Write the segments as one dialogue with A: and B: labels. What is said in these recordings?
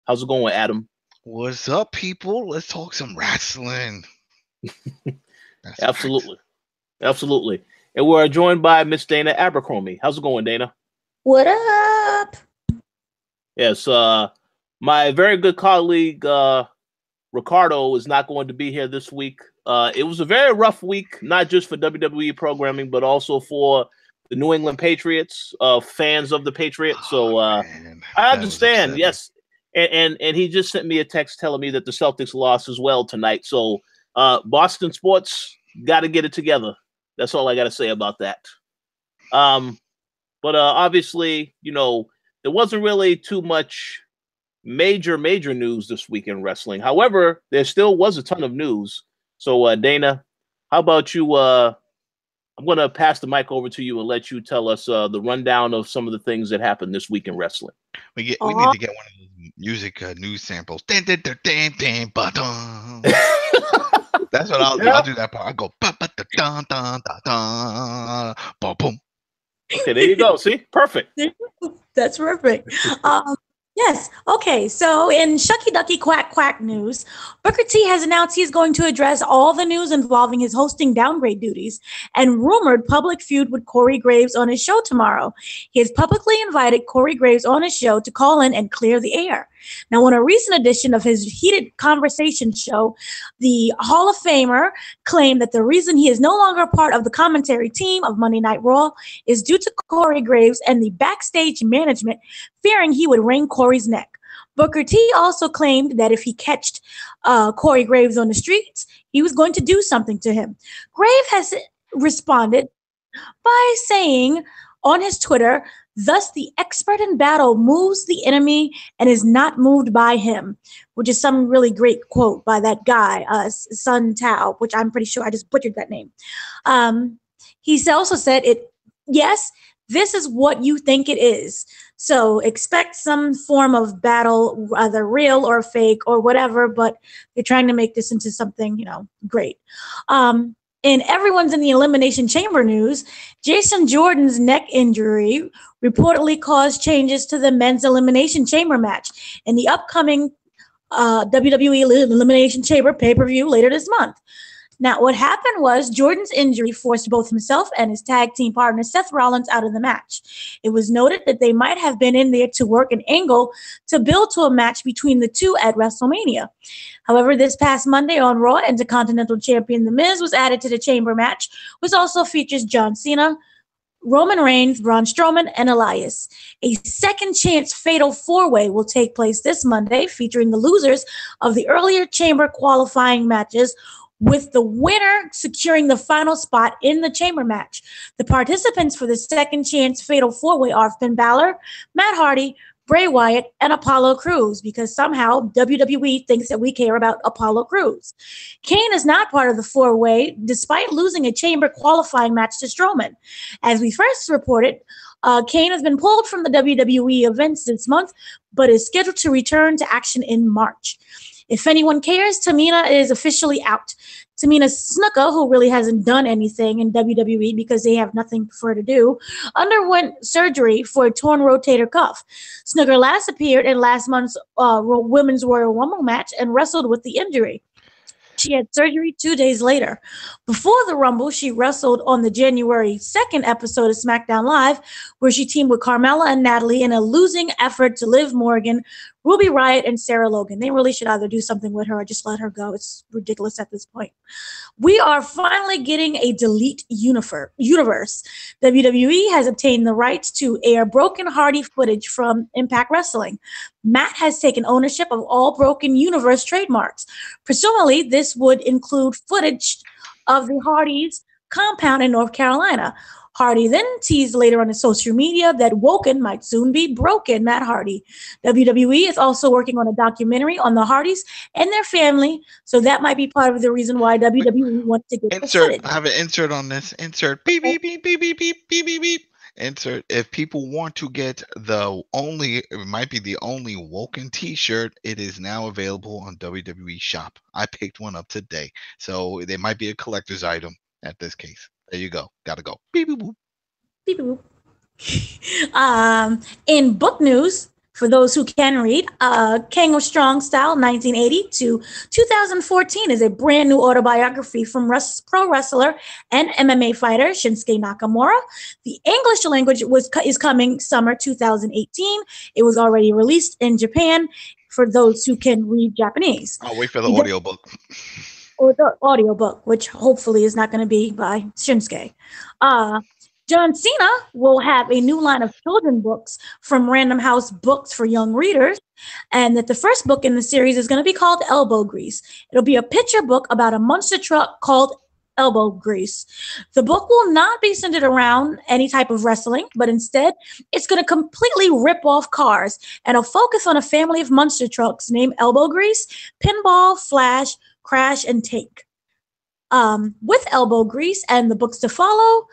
A: How's it going, Adam?
B: What's up, people? Let's talk some wrestling. That's
A: Absolutely. Right. Absolutely. And we're joined by Miss Dana Abercrombie. How's it going, Dana?
C: What up?
A: Yes, my very good colleague, Ricardo, is not going to be here this week. It was a very rough week, not just for WWE programming, but also for the New England Patriots, fans of the Patriots. So I understand, yes. And he just sent me a text telling me that the Celtics lost as well tonight. So Boston sports got to get it together. That's all I got to say about that. But obviously, you know, there wasn't really too much major news this week in wrestling. However, there still was a ton of news. So Dana, how about you? I'm going to pass the mic over to you and let you tell us the rundown of some of the things that happened this week in wrestling.
B: We need to get one of those music news samples. That's what I'll do. I'll do that part. I'll go boom.
A: Okay, there you go. See? Perfect.
C: That's perfect. Yes. Okay. So in Shucky Ducky Quack Quack news, Booker T has announced he is going to address all the news involving his hosting downgrade duties and rumored public feud with Corey Graves on his show tomorrow. He has publicly invited Corey Graves on his show to call in and clear the air. Now, on a recent edition of his Heated Conversation show, the Hall of Famer claimed that the reason he is no longer part of the commentary team of Monday Night Raw is due to Corey Graves and the backstage management fearing he would wring Corey's neck. Booker T also claimed that if he catched Corey Graves on the streets, he was going to do something to him. Graves has responded by saying on his Twitter, "Thus the expert in battle moves the enemy and is not moved by him," which is some really great quote by that guy, Sun Tao, which I'm pretty sure I just butchered that name. He also said, yes, this is what you think it is. So expect some form of battle, either real or fake or whatever, but they're trying to make this into something, great. And everyone's in the Elimination Chamber news. Jason Jordan's neck injury reportedly caused changes to the men's Elimination Chamber match in the upcoming WWE Elimination Chamber pay-per-view later this month. Now, what happened was Jordan's injury forced both himself and his tag team partner Seth Rollins out of the match. It was noted that they might have been in there to work an angle to build to a match between the two at WrestleMania. However, this past Monday on Raw, Intercontinental Champion The Miz was added to the Chamber match, which also features John Cena, Roman Reigns, Braun Strowman, and Elias. A second chance fatal four-way will take place this Monday, featuring the losers of the earlier Chamber qualifying matches, with the winner securing the final spot in the Chamber match. The participants for the second chance fatal four-way are Finn Balor, Matt Hardy, Bray Wyatt, and Apollo Crews, because somehow WWE thinks that we care about Apollo Crews. Kane is not part of the four-way, despite losing a Chamber qualifying match to Strowman. As we first reported, Kane has been pulled from the WWE events this month, but is scheduled to return to action in March. If anyone cares, Tamina is officially out. Tamina Snuka, who really hasn't done anything in WWE because they have nothing for her to do, underwent surgery for a torn rotator cuff. Snuka last appeared in last month's Women's Royal Rumble match and wrestled with the injury. She had surgery 2 days later. Before the Rumble, she wrestled on the January 2nd episode of SmackDown Live, where she teamed with Carmella and Natalie in a losing effort to Liv Morgan, Ruby Riott, and Sarah Logan. They really should either do something with her or just let her go. It's ridiculous at this point. We are finally getting a Delete universe. WWE has obtained the rights to air Broken Hardy footage from Impact Wrestling. Matt has taken ownership of all Broken Universe trademarks. Presumably, this would include footage of the Hardys' compound in North Carolina. Hardy then teased later on his social media that Woken might soon be Broken Matt Hardy. WWE is also working on a documentary on the Hardys and their family, so that might be part of the reason why WWE wants to get the footage.
B: I have an insert on this. Insert beep beep beep beep beep beep beep beep beep. Insert. If people want to get it might be the only Woken t-shirt, it is now available on WWE Shop. I picked one up today, so they might be a collector's item at this case. There you go. Gotta go. Beep, boop, boop.
C: Beep, boop. In book news, For those who can read, King of Strong Style, 1980 to 2014, is a brand new autobiography from pro wrestler and MMA fighter Shinsuke Nakamura. The English language is coming summer 2018. It was already released in Japan for those who can read Japanese.
B: I'll wait for the audiobook.
C: Or the audiobook, which hopefully is not going to be by Shinsuke. John Cena will have a new line of children's books from Random House Books for young readers, and that the first book in the series is going to be called Elbow Grease. It'll be a picture book about a monster truck called Elbow Grease. The book will not be centered around any type of wrestling, but instead it's going to completely rip off cars, and it'll focus on a family of monster trucks named Elbow Grease, Pinball, Flash, Crash, and Take. With Elbow Grease and the books to follow,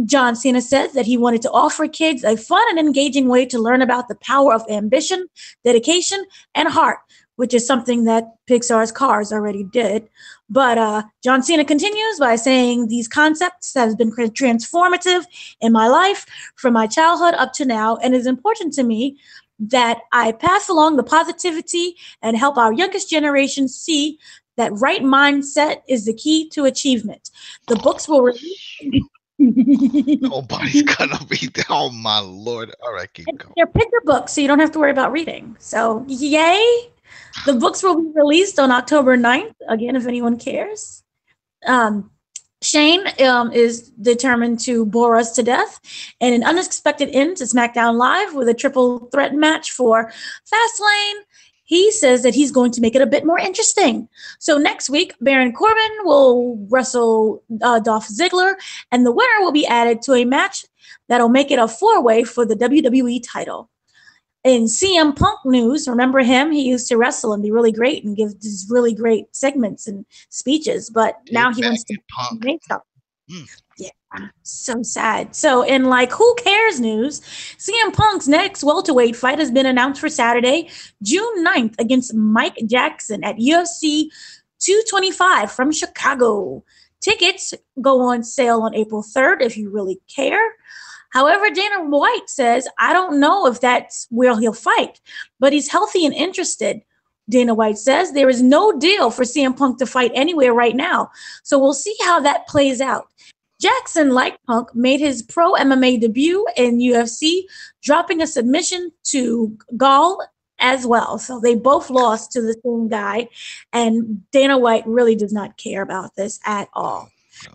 C: John Cena said that he wanted to offer kids a fun and engaging way to learn about the power of ambition, dedication, and heart, which is something that Pixar's Cars already did. But John Cena continues by saying these concepts have been transformative in my life from my childhood up to now, and it's important to me that I pass along the positivity and help our youngest generation see that right mindset is the key to achievement. The books will release.
B: Nobody's gonna be. Oh my lord! All right, keep going.
C: They're picture books, so you don't have to worry about reading. So yay! The books will be released on October 9th. Again, if anyone cares. Shane is determined to bore us to death in an unexpected end to SmackDown Live with a triple threat match for Fastlane. He says that he's going to make it a bit more interesting. So next week, Baron Corbin will wrestle Dolph Ziggler, and the winner will be added to a match that'll make it a four-way for the WWE title. In CM Punk news, remember him? He used to wrestle and be really great and give these really great segments and speeches, but now he wants to make stuff. Yeah, so sad. So in who cares news, CM Punk's next welterweight fight has been announced for Saturday, June 9th against Mike Jackson at UFC 225 from Chicago. Tickets go on sale on April 3rd if you really care. However, Dana White says, I don't know if that's where he'll fight, but he's healthy and interested. Dana White says there is no deal for CM Punk to fight anywhere right now, so we'll see how that plays out. Jackson, like Punk, made his pro MMA debut in UFC, dropping a submission to Gall as well. So they both lost to the same guy, and Dana White really does not care about this at all. No.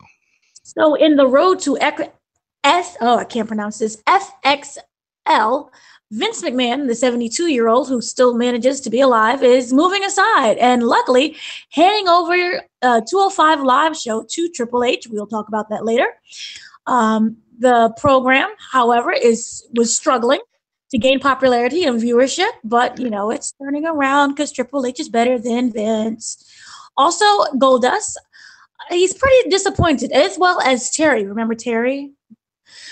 C: So in the road to FXL, Vince McMahon, the 72-year-old who still manages to be alive, is moving aside and luckily handing over 205 Live show to Triple H. We'll talk about that later. The program, however, was struggling to gain popularity and viewership, but, it's turning around because Triple H is better than Vince. Also, Goldust, he's pretty disappointed, as well as Terry. Remember Terry?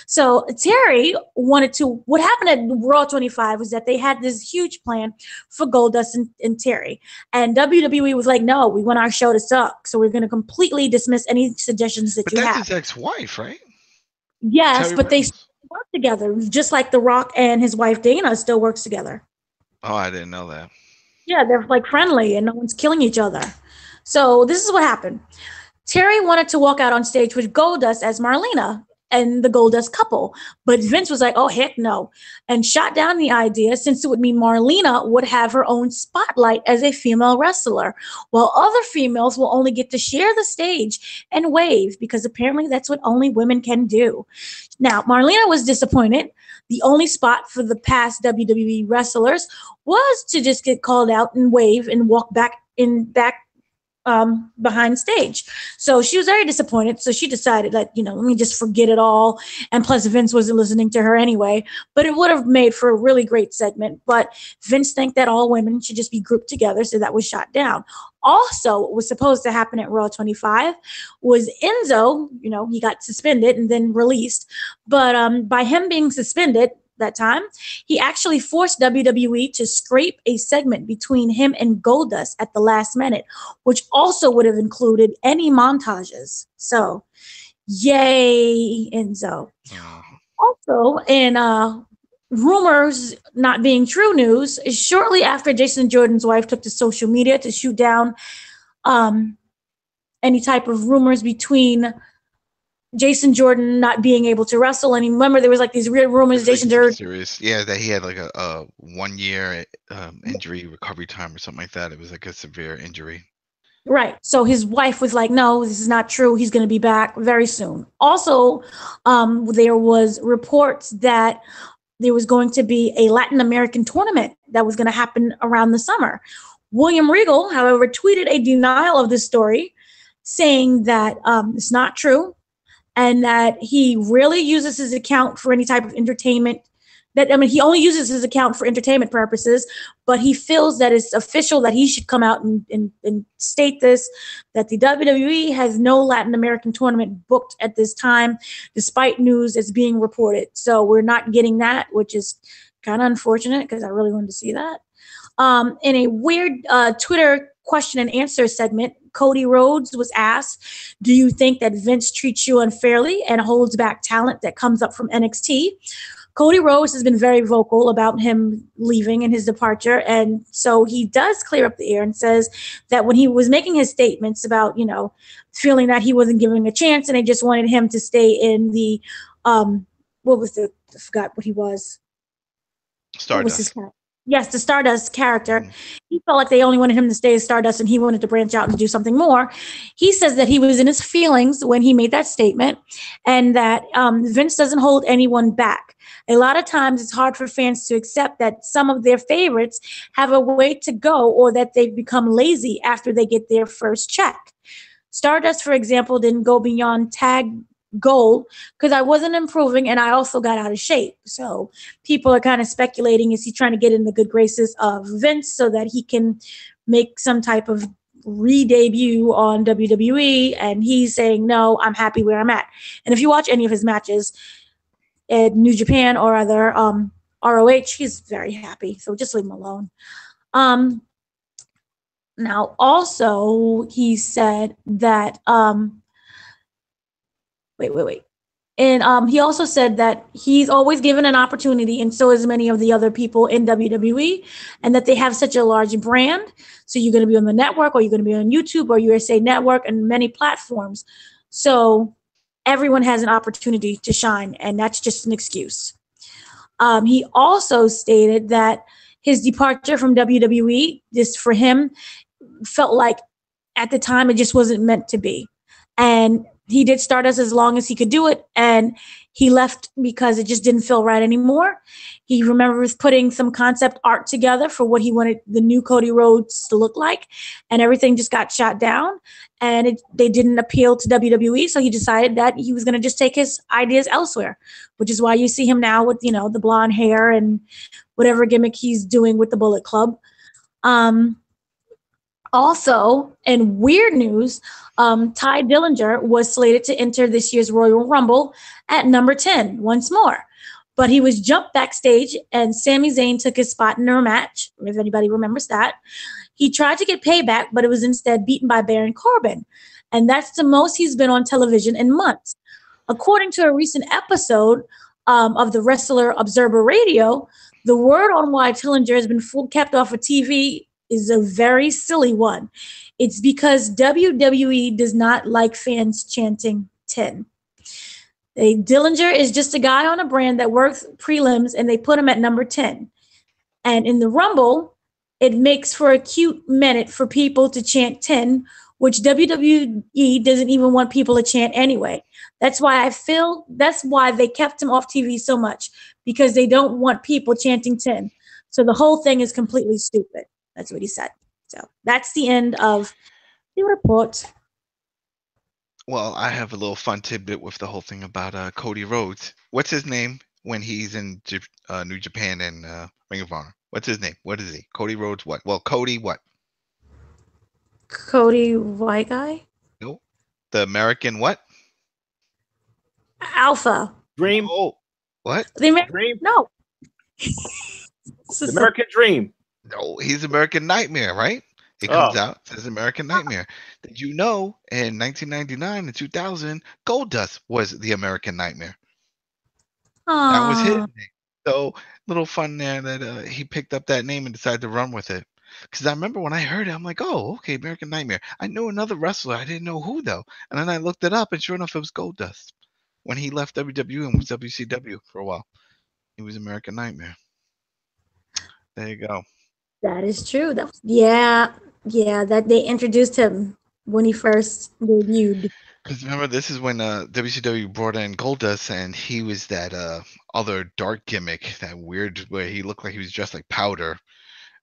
C: So Terry what happened at Raw 25 was that they had this huge plan for Goldust and Terry. And WWE was like, no, we want our show to suck. So we're going to completely dismiss any suggestions that you have.
B: But that's his ex-wife, right?
C: Yes, Terry but they still work together, just like The Rock and his wife Dana still works together.
B: Oh, I didn't know that.
C: Yeah, they're friendly and no one's killing each other. So this is what happened. Terry wanted to walk out on stage with Goldust as Marlena and the Goldust couple. But Vince was like, oh, heck no, and shot down the idea since it would mean Marlena would have her own spotlight as a female wrestler, while other females will only get to share the stage and wave because apparently that's what only women can do. Now, Marlena was disappointed. The only spot for the past WWE wrestlers was to just get called out and wave and walk back behind stage. So she was very disappointed. So she decided that, let me just forget it all. And plus Vince wasn't listening to her anyway, but it would have made for a really great segment. But Vince think that all women should just be grouped together. So that was shot down. Also, what was supposed to happen at Raw 25 was Enzo, he got suspended and then released. But by him being suspended that time, he actually forced WWE to scrape a segment between him and Goldust at the last minute, which also would have included any montages. So, yay, Enzo. Also, in rumors not being true news is shortly after Jason Jordan's wife took to social media to shoot down any type of rumors between Jason Jordan not being able to wrestle. And remember, there was like these weird rumors. Jason Jordan,
B: serious, yeah, that he had like a 1 year injury recovery time or something like that. It was like a severe injury.
C: Right. So his wife was like, no, this is not true. He's going to be back very soon. Also, there was reports that there was going to be a Latin American tournament that was going to happen around the summer. William Regal, however, tweeted a denial of this story, saying that it's not true and that he really uses his account for any type of entertainment. He only uses his account for entertainment purposes, but he feels that it's official that he should come out and state this, that the WWE has no Latin American tournament booked at this time, despite news that's being reported. So we're not getting that, which is kind of unfortunate because I really wanted to see that. In a weird Twitter question and answer segment, Cody Rhodes was asked, do you think that Vince treats you unfairly and holds back talent that comes up from NXT? Cody Rhodes has been very vocal about him leaving and his departure. And so he does clear up the air and says that when he was making his statements about, feeling that he wasn't giving a chance and they just wanted him to stay in the, I forgot what he was.
B: Stardust.
C: Yes, the Stardust character. He felt like they only wanted him to stay as Stardust and he wanted to branch out and do something more. He says that he was in his feelings when he made that statement and that Vince doesn't hold anyone back. A lot of times it's hard for fans to accept that some of their favorites have a way to go or that they've become lazy after they get their first check. Stardust, for example, didn't go beyond tag gold because I wasn't improving and I also got out of shape. So people are kind of speculating, is he trying to get in the good graces of Vince so that he can make some type of re-debut on WWE? And he's saying, no, I'm happy where I'm at. And if you watch any of his matches at New Japan or other ROH, he's very happy. So just leave him alone. Now, also, he said that wait. And he also said that he's always given an opportunity, and so is many of the other people in WWE, and that they have such a large brand. So you're going to be on the network, or you're going to be on YouTube or USA Network and many platforms. So everyone has an opportunity to shine, and that's just an excuse. He also stated that his departure from WWE, just for him, felt like at the time it just wasn't meant to be. And he did Stardust as long as he could do it, and he left because it just didn't feel right anymore. He remembers putting some concept art together for what he wanted the new Cody Rhodes to look like, and everything just got shot down, and they didn't appeal to WWE, so he decided that he was going to just take his ideas elsewhere, which is why you see him now with, the blonde hair and whatever gimmick he's doing with the Bullet Club. Also, in weird news, Ty Dillinger was slated to enter this year's Royal Rumble at number 10 once more. But he was jumped backstage and Sami Zayn took his spot in their match, if anybody remembers that. He tried to get payback, but it was instead beaten by Baron Corbin. And that's the most he's been on television in months. According to a recent episode of the Wrestler Observer Radio, the word on why Dillinger has been kept off of TV is a very silly one. It's because WWE does not like fans chanting 10. Dillinger is just a guy on a brand that works prelims, and they put him at number 10. And in the Rumble, it makes for a cute minute for people to chant 10, which WWE doesn't even want people to chant anyway. That's why they kept him off TV so much, because they don't want people chanting 10. So the whole thing is completely stupid. That's what he said. So that's the end of the report.
B: Well, I have a little fun tidbit with the whole thing about Cody Rhodes. What's his name when he's in New Japan and Ring of Honor? What's his name? What is he? Cody Rhodes what? Well, Cody what?
C: Cody White Guy?
B: No. The American what?
C: Alpha.
A: Dream.
B: Oh, what?
C: The Dream? No.
A: The American Dream.
B: No, he's American Nightmare, right? It comes out, says American Nightmare. Did you know in 1999 and 2000, Goldust was the American Nightmare? That was his name. So little fun there that he picked up that name and decided to run with it. Because I remember when I heard it, I'm like, oh, okay, American Nightmare. I knew another wrestler. I didn't know who though. And then I looked it up, and sure enough, it was Goldust. When he left WWE and was WCW for a while, he was American Nightmare. There you go.
C: That is true. That was, yeah. That they introduced him when he first debuted.
B: Because remember, this is when WCW brought in Goldust, and he was that other dark gimmick, that weird where he looked like he was dressed like powder.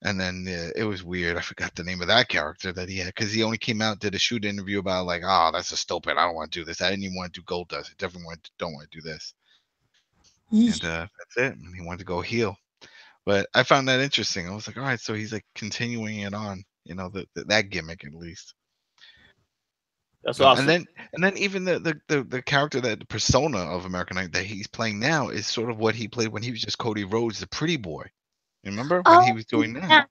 B: And then it was weird. I forgot the name of that character that he had because he only came out, did a shoot interview about like, oh, that's a stupid. I don't want to do this. I didn't even want to do Goldust. I definitely don't want to do this. And that's it. And he wanted to go heel. But I found that interesting. I was like, all right, so he's like continuing it on, that gimmick at least.
A: That's awesome.
B: And then even the character, that the persona of American Night that he's playing now is sort of what he played when he was just Cody Rhodes, the pretty boy. Remember when he was doing that?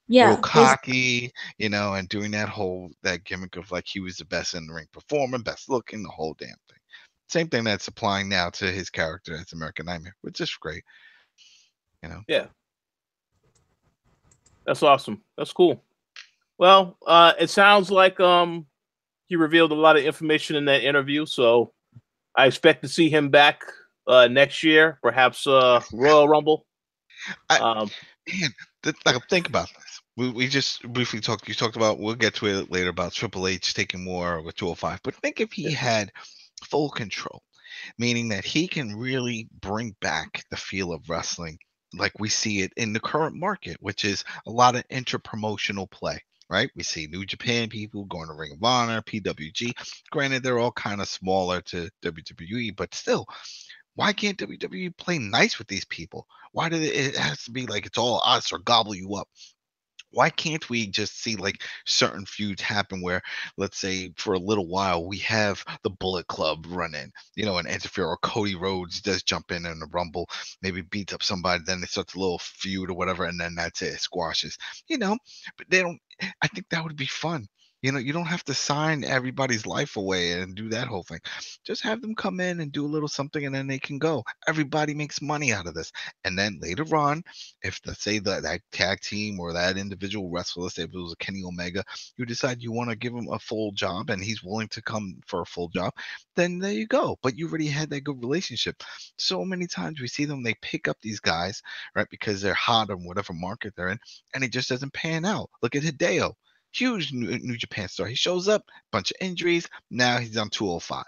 C: Yeah.
B: Real cocky, and doing that gimmick of like he was the best in the ring performer, best looking, the whole damn thing. Same thing that's applying now to his character as American Nightmare, which is great.
A: Yeah. That's awesome. That's cool. Well, it sounds like he revealed a lot of information in that interview, so I expect to see him back next year, perhaps Royal Rumble.
B: Think about this. We just briefly talked. You talked about. We'll get to it later about Triple H taking more with 205. But think if he had full control, meaning that he can really bring back the feel of wrestling like we see it in the current market, which is a lot of interpromotional play. Right? We see New Japan people going to Ring of Honor, PWG. Granted, they're all kind of smaller to WWE, but still, why can't WWE play nice with these people? Why did it has to be like it's all us or gobble you up? Why can't we just see like certain feuds happen where, let's say, for a little while we have the Bullet Club run in, and interfere, or Cody Rhodes does jump in the Rumble, maybe beats up somebody, then they start a little feud or whatever, and then that's it, squashes, but they don't. I think that would be fun. You don't have to sign everybody's life away and do that whole thing. Just have them come in and do a little something, and then they can go. Everybody makes money out of this. And then later on, if let's say that tag team or that individual wrestler, let's say if it was a Kenny Omega, you decide you want to give him a full job and he's willing to come for a full job, then there you go. But you already had that good relationship. So many times we see them, they pick up these guys, right, because they're hot in whatever market they're in, and it just doesn't pan out. Look at Hideo. Huge New Japan star. He shows up, bunch of injuries. Now he's on 205.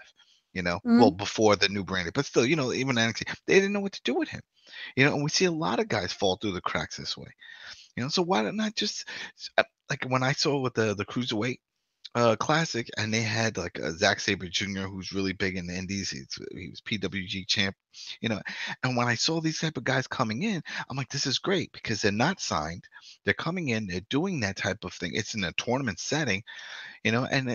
B: Well, before the new branding, but still, even NXT, they didn't know what to do with him. And we see a lot of guys fall through the cracks this way. So why not just like when I saw with the Cruiserweight Classic, and they had like Zack Sabre Jr., who's really big in the Indies. He was PWG champ, And when I saw these type of guys coming in, I'm like, this is great because they're not signed. They're coming in. They're doing that type of thing. It's in a tournament setting, and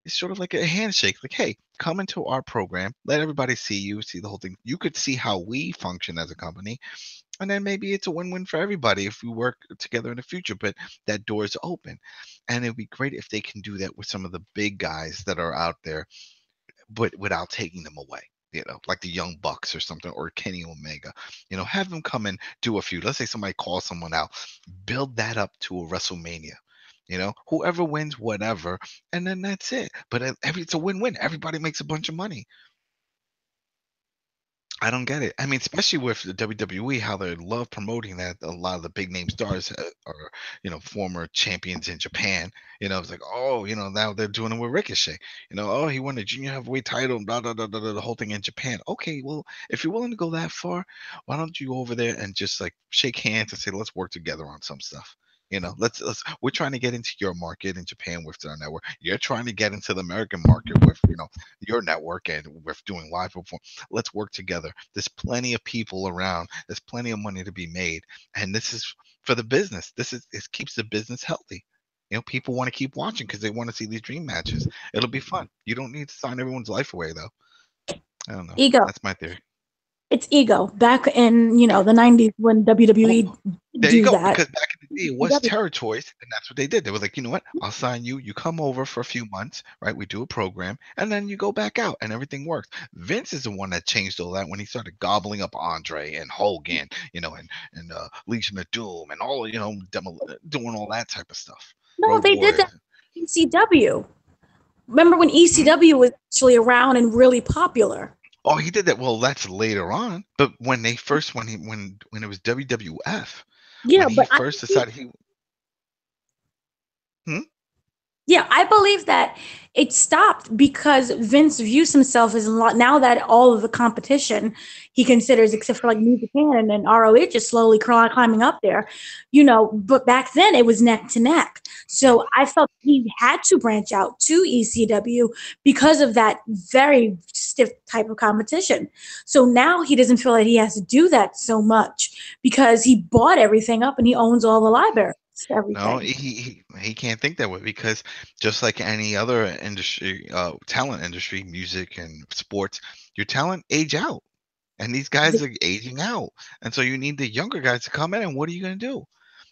B: it's sort of like a handshake. Like, hey, come into our program. Let everybody see you, see the whole thing. You could see how we function as a company. And then maybe it's a win-win for everybody if we work together in the future, but that door is open. And it'd be great if they can do that with some of the big guys that are out there, but without taking them away, like the Young Bucks or something, or Kenny Omega, have them come and do a feud. Let's say somebody calls someone out, build that up to a WrestleMania. Whoever wins, whatever, and then that's it. But it's a win-win. Everybody makes a bunch of money. I don't get it. I mean, especially with the WWE, how they love promoting that a lot of the big name stars are, former champions in Japan. It's like, oh, now they're doing it with Ricochet. Oh, he won the junior heavyweight title and blah, blah, blah, blah, blah, the whole thing in Japan. Okay, well, if you're willing to go that far, why don't you go over there and just like shake hands and say, let's work together on some stuff. Let's we're trying to get into your market in Japan with our network. You're trying to get into the American market with your network and with doing live perform. Let's work together. There's plenty of people around. There's plenty of money to be made, and this is for the business. It keeps the business healthy. People want to keep watching because they want to see these dream matches. It'll be fun. You don't need to sign everyone's life away though. I don't know.
C: Ego.
B: That's my theory.
C: It's ego. Back in, the 90s when WWE
B: There you
C: do
B: go.
C: that.
B: Because back in the day, it was territories, and that's what they did. They were like, you know what? I'll sign you. You come over for a few months, right? We do a program, and then you go back out, and everything works. Vince is the one that changed all that when he started gobbling up Andre and Hogan, and Legion of Doom, and all, doing all that type of stuff.
C: No,
B: Road
C: they did that
B: Warriors.
C: in ECW. Remember when ECW was actually around and really popular?
B: Oh, he did that. Well, that's later on. But when they first, when it was WWF,
C: Yeah,
B: when he
C: but
B: first decided he.
C: Yeah, I believe that it stopped because Vince views himself as a lot now that all of the competition he considers, except for like New Japan and ROH, is slowly climbing up there, But back then it was neck to neck, so I felt he had to branch out to ECW because of that very stiff type of competition. So now he doesn't feel that he has to do that so much because he bought everything up and he owns all the libraries. Everything.
B: No, he can't think that way because just like any other industry, talent industry, music and sports, your talent age out, and these guys are aging out, and so you need the younger guys to come in. And what are you going to do?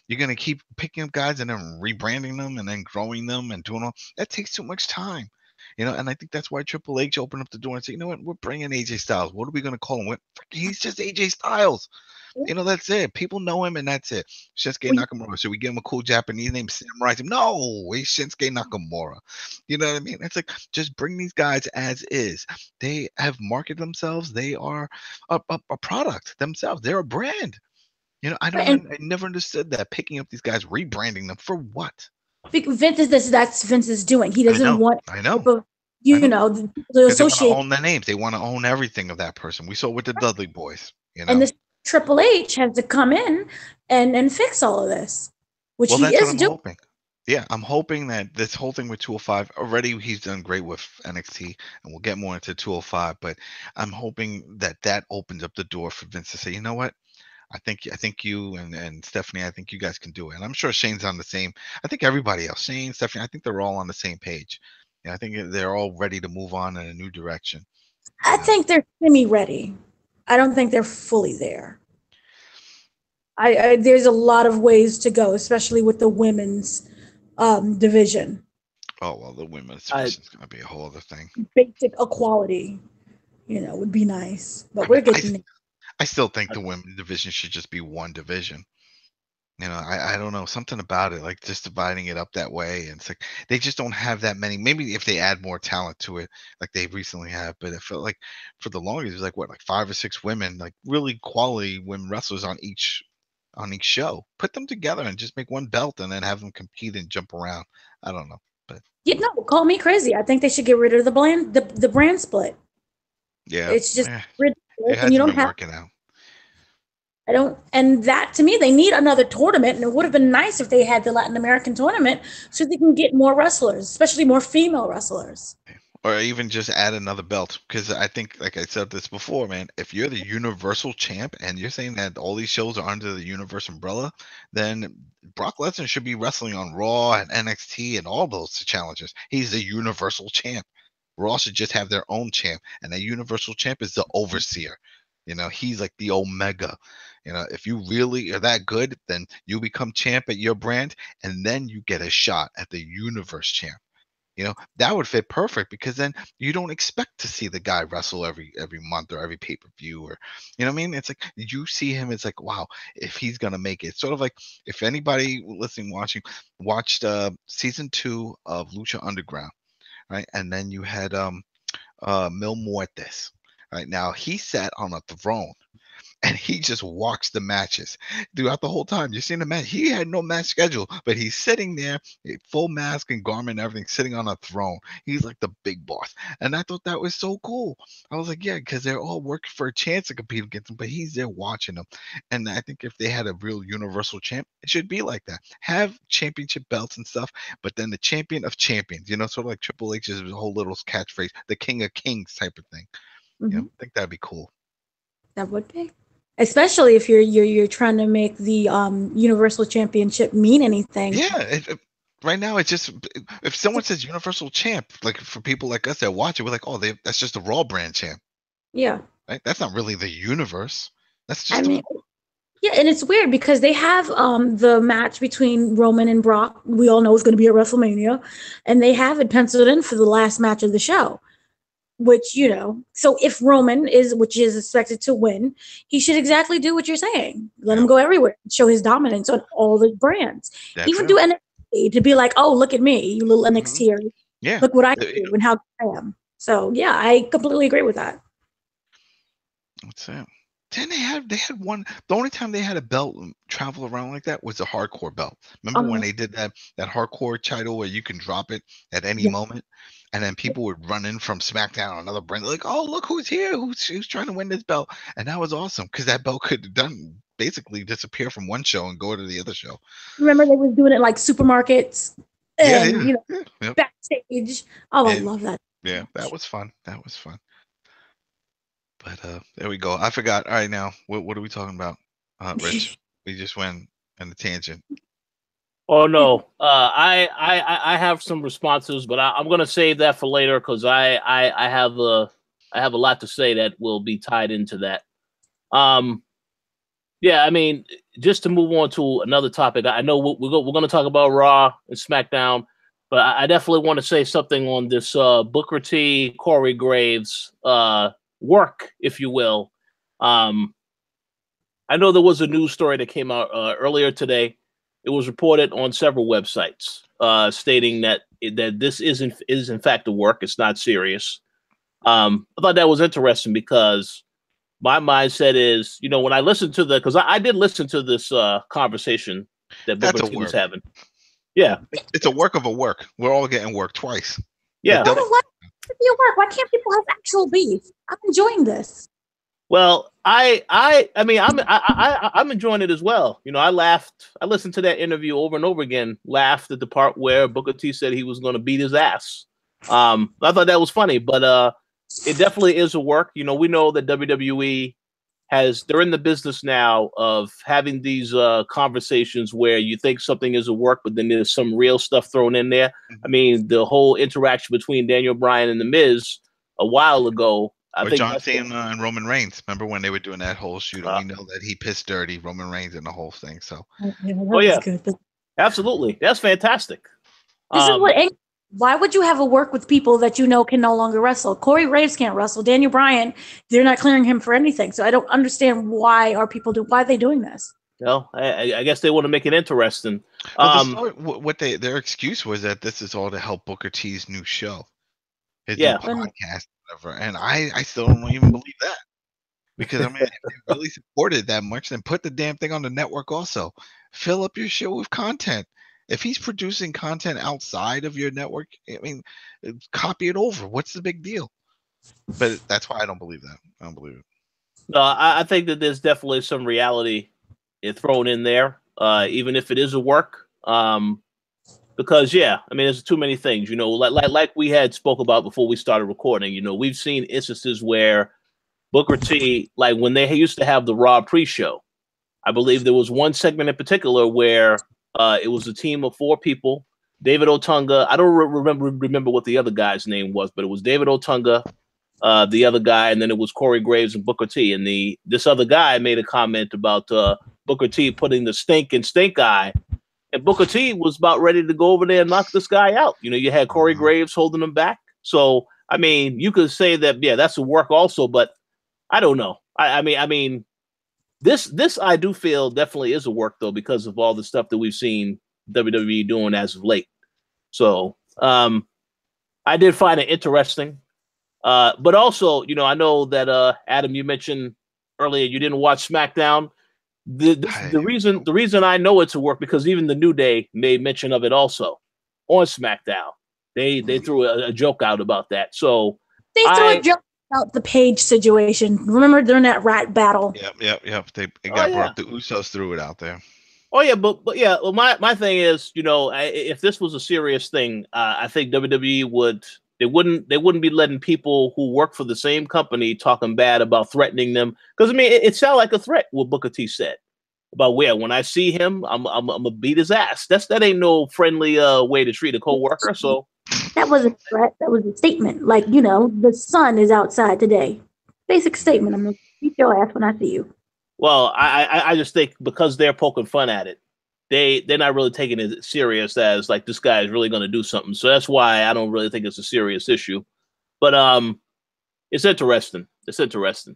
B: You're going to keep picking up guys and then rebranding them and then growing them and doing all that takes too much time. And I think that's why Triple H opened up the door and said, you know what, we're bringing AJ Styles. What are we going to call him? He's just AJ Styles. That's it. People know him, and that's it. Shinsuke Nakamura. Should we give him a cool Japanese name? Samurai? No, he's Shinsuke Nakamura. You know what I mean? It's like, just bring these guys as is. They have marketed themselves. They are a product themselves. They're a brand. I never understood that. Picking up these guys, rebranding them for what?
C: That's Vince's doing. He doesn't want.
B: I know.
C: The
B: associate. They want to own their names. They want to own everything of that person. We saw with the Dudley Boys.
C: And this Triple H has to come in and fix all of this, which he is doing.
B: Hoping. Yeah, I'm hoping that this whole thing with 205, already he's done great with NXT, and we'll get more into 205, but I'm hoping that opens up the door for Vince to say, you know what? I think you and Stephanie, I think you guys can do it. And I'm sure Shane's on the same. I think everybody else, Shane, Stephanie, I think they're all on the same page. I think they're all ready to move on in a new direction.
C: I think they're semi-ready. I don't think they're fully there. There's a lot of ways to go, especially with the women's division.
B: Oh, well, the women's division is going to be a whole other thing.
C: Basic equality, would be nice. But we're getting there.
B: I still think the women's division should just be one division. I don't know, something about it, like just dividing it up that way. And it's like they just don't have that many. Maybe if they add more talent to it, like they recently have. But it felt like for the longest, it was like 5 or 6 women, like really quality women wrestlers on each show. Put them together and just make one belt and then have them compete and jump around. I don't know, but
C: call me crazy. I think they should get rid of the brand split.
B: Yeah,
C: it's just ridiculous.
B: It hasn't been working out.
C: And that to me, they need another tournament, and it would have been nice if they had the Latin American tournament so they can get more wrestlers, especially more female wrestlers.
B: Or even just add another belt, because I think, like I said this before, man, if you're the Universal Champ and you're saying that all these shows are under the Universe umbrella, then Brock Lesnar should be wrestling on Raw and NXT and all those challenges. He's the Universal Champ. Raw should just have their own champ, and the Universal Champ is the overseer. He's like the Omega. If you really are that good, then you become champ at your brand, and then you get a shot at the Universe Champ. That would fit perfect, because then you don't expect to see the guy wrestle every month or every pay-per-view, or what I mean? It's like you see him, it's like, wow, if he's gonna make it. Sort of like if anybody listening, watched season 2 of Lucha Underground, right? And then you had Mil Muertes. Right now, he sat on a throne and he just watched the matches throughout the whole time. You're seeing the match. He had no match schedule, but he's sitting there, full mask and garment and everything, sitting on a throne. He's like the big boss. And I thought that was so cool. I was like, yeah, because they're all working for a chance to compete against him, but he's there watching them. And I think if they had a real Universal Champ, it should be like that. Have championship belts and stuff, but then the champion of champions, sort of like Triple H's whole little catchphrase, the King of Kings type of thing. I think that'd be cool.
C: That would be, especially if you're trying to make the Universal Championship mean anything.
B: Yeah, right now it's just, if someone says Universal Champ, like for people like us that watch it, we're like, oh, that's just a Raw brand champ.
C: Yeah,
B: Right? That's not really the universe. That's just.
C: I mean, yeah, and it's weird because they have the match between Roman and Brock. We all know it's going to be at WrestleMania, and they have it penciled in for the last match of the show. Which, you know, so if Roman which is expected to win, he should exactly do what you're saying. Let him go everywhere, show his dominance on all the brands. Even do NXT to be like, oh, look at me, you little NXT.
B: Yeah,
C: look what I do and how I am. So yeah, I completely agree with that.
B: What's that? Then they had one. The only time they had a belt travel around like that was a hardcore belt. Remember when they did that hardcore title where you can drop it at any moment, and then people would run in from SmackDown or another brand like, oh, look who's here, who's trying to win this belt, and that was awesome because that belt could basically disappear from one show and go to the other show.
C: Remember they was doing it like supermarkets and you know backstage. Oh, I love that.
B: Yeah, that was fun. That was fun. But there we go. I forgot. All right, now what are we talking about, Rich? We just went on the tangent.
A: Oh no, I have some responses, but I'm gonna save that for later because I have a lot to say that will be tied into that. Yeah, I mean, just to move on to another topic. I know we're gonna talk about Raw and SmackDown, but I definitely want to say something on this Booker T, Corey Graves work, if you will. I know there was a news story that came out earlier today. It was reported on several websites stating that this is in fact a work. It's not serious. I thought that was interesting because my mindset is, you know, when I listened to because I did listen to this conversation that Booker T was having. Yeah,
B: it's a work of a work. We're all getting work twice.
C: Yeah. Why work? Why can't people have actual beef? I'm enjoying this.
A: Well, I mean, I'm enjoying it as well. You know, I laughed. I listened to that interview over and over again. Laughed at the part where Booker T said he was going to beat his ass. I thought that was funny, but it definitely is a work. You know, we know that WWE they're in the business now of having these conversations where you think something is a work, but then there's some real stuff thrown in there. I mean, the whole interaction between Daniel Bryan and The Miz a while ago. I think
B: John Cena and Roman Reigns. Remember when they were doing that whole shoot? We know that he pissed dirty Roman Reigns in the whole thing. So,
C: good.
A: Absolutely, that's fantastic.
C: This is what. Why would you have a work with people that you know can no longer wrestle? Corey Graves can't wrestle. Daniel Bryan, they're not clearing him for anything. So I don't understand why are they doing this?
A: Well, I guess they want to make it interesting.
B: Their excuse was that this is all to help Booker T's new show, his new podcast, whatever. And I still don't even believe that because I mean, if they really supported that much, then put the damn thing on the network. Also, fill up your show with content. If he's producing content outside of your network, I mean, copy it over. What's the big deal? But that's why I don't believe that. I don't believe it.
A: No, I think that there's definitely some reality thrown in there, even if it is a work. Because I mean, there's too many things. You know, like we had spoke about before we started recording. You know, we've seen instances where Booker T, like when they used to have the Raw pre-show, I believe there was one segment in particular where it was a team of 4 people. David Otunga. I don't remember what the other guy's name was, but it was David Otunga, the other guy, and then it was Corey Graves and Booker T. And this other guy made a comment about Booker T putting the stink eye, and Booker T was about ready to go over there and knock this guy out. You know, you had Corey Graves holding him back. So I mean, you could say that that's a work also, but I don't know. I mean. This I do feel definitely is a work though because of all the stuff that we've seen WWE doing as of late. So I did find it interesting, but also you know I know that Adam, you mentioned earlier you didn't watch SmackDown. The reason I know it's a work because even the New Day made mention of it also on SmackDown. They threw a joke out about that. So
C: they threw a joke about the Page situation. Remember during that rat battle?
B: Yep. They got brought. The Usos threw it out there.
A: Oh yeah, but yeah. Well, my thing is, you know, if this was a serious thing, I think WWE wouldn't be letting people who work for the same company talking bad about threatening them. Because I mean, it sounded like a threat. What Booker T said about when I see him, I'm gonna beat his ass. That ain't no friendly way to treat a coworker. So.
C: That wasn't a threat. That was a statement. Like, you know, the sun is outside today. Basic statement. I'm gonna beat your ass when I see you.
A: Well, I just think because they're poking fun at it, they're not really taking it serious as like this guy is really going to do something. So that's why I don't really think it's a serious issue. But it's interesting. It's interesting.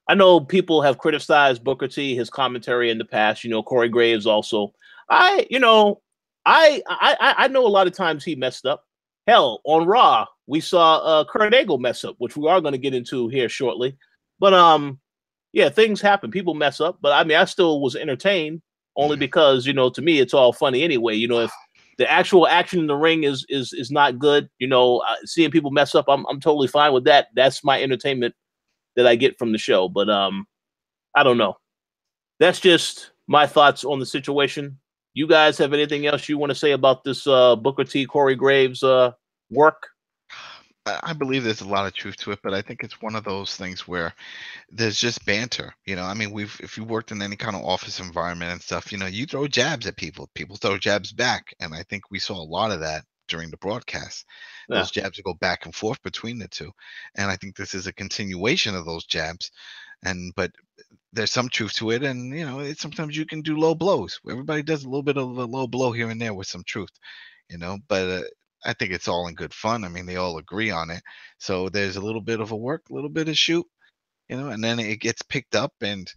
A: I know people have criticized Booker T, his commentary in the past. You know, Corey Graves also. I know a lot of times he messed up. Hell, on Raw, we saw Kurt Angle mess up, which we are going to get into here shortly. But yeah, things happen. People mess up. But I mean, I still was entertained only because, you know, to me, it's all funny anyway. You know, if the actual action in the ring is not good, you know, seeing people mess up, I'm totally fine with that. That's my entertainment that I get from the show. But I don't know. That's just my thoughts on the situation. You guys have anything else you want to say about this Booker T, Corey Graves work?
B: I believe there's a lot of truth to it, but I think it's one of those things where there's just banter. You know, I mean, if you worked in any kind of office environment and stuff, you know, you throw jabs at people, people throw jabs back. And I think we saw a lot of that during the broadcast.
A: Yeah.
B: Those jabs go back and forth between the two. And I think this is a continuation of those jabs. But there's some truth to it. And, you know, sometimes you can do low blows. Everybody does a little bit of a low blow here and there with some truth, you know, but I think it's all in good fun. I mean, they all agree on it. So there's a little bit of a work, a little bit of shoot, you know, and then it gets picked up. And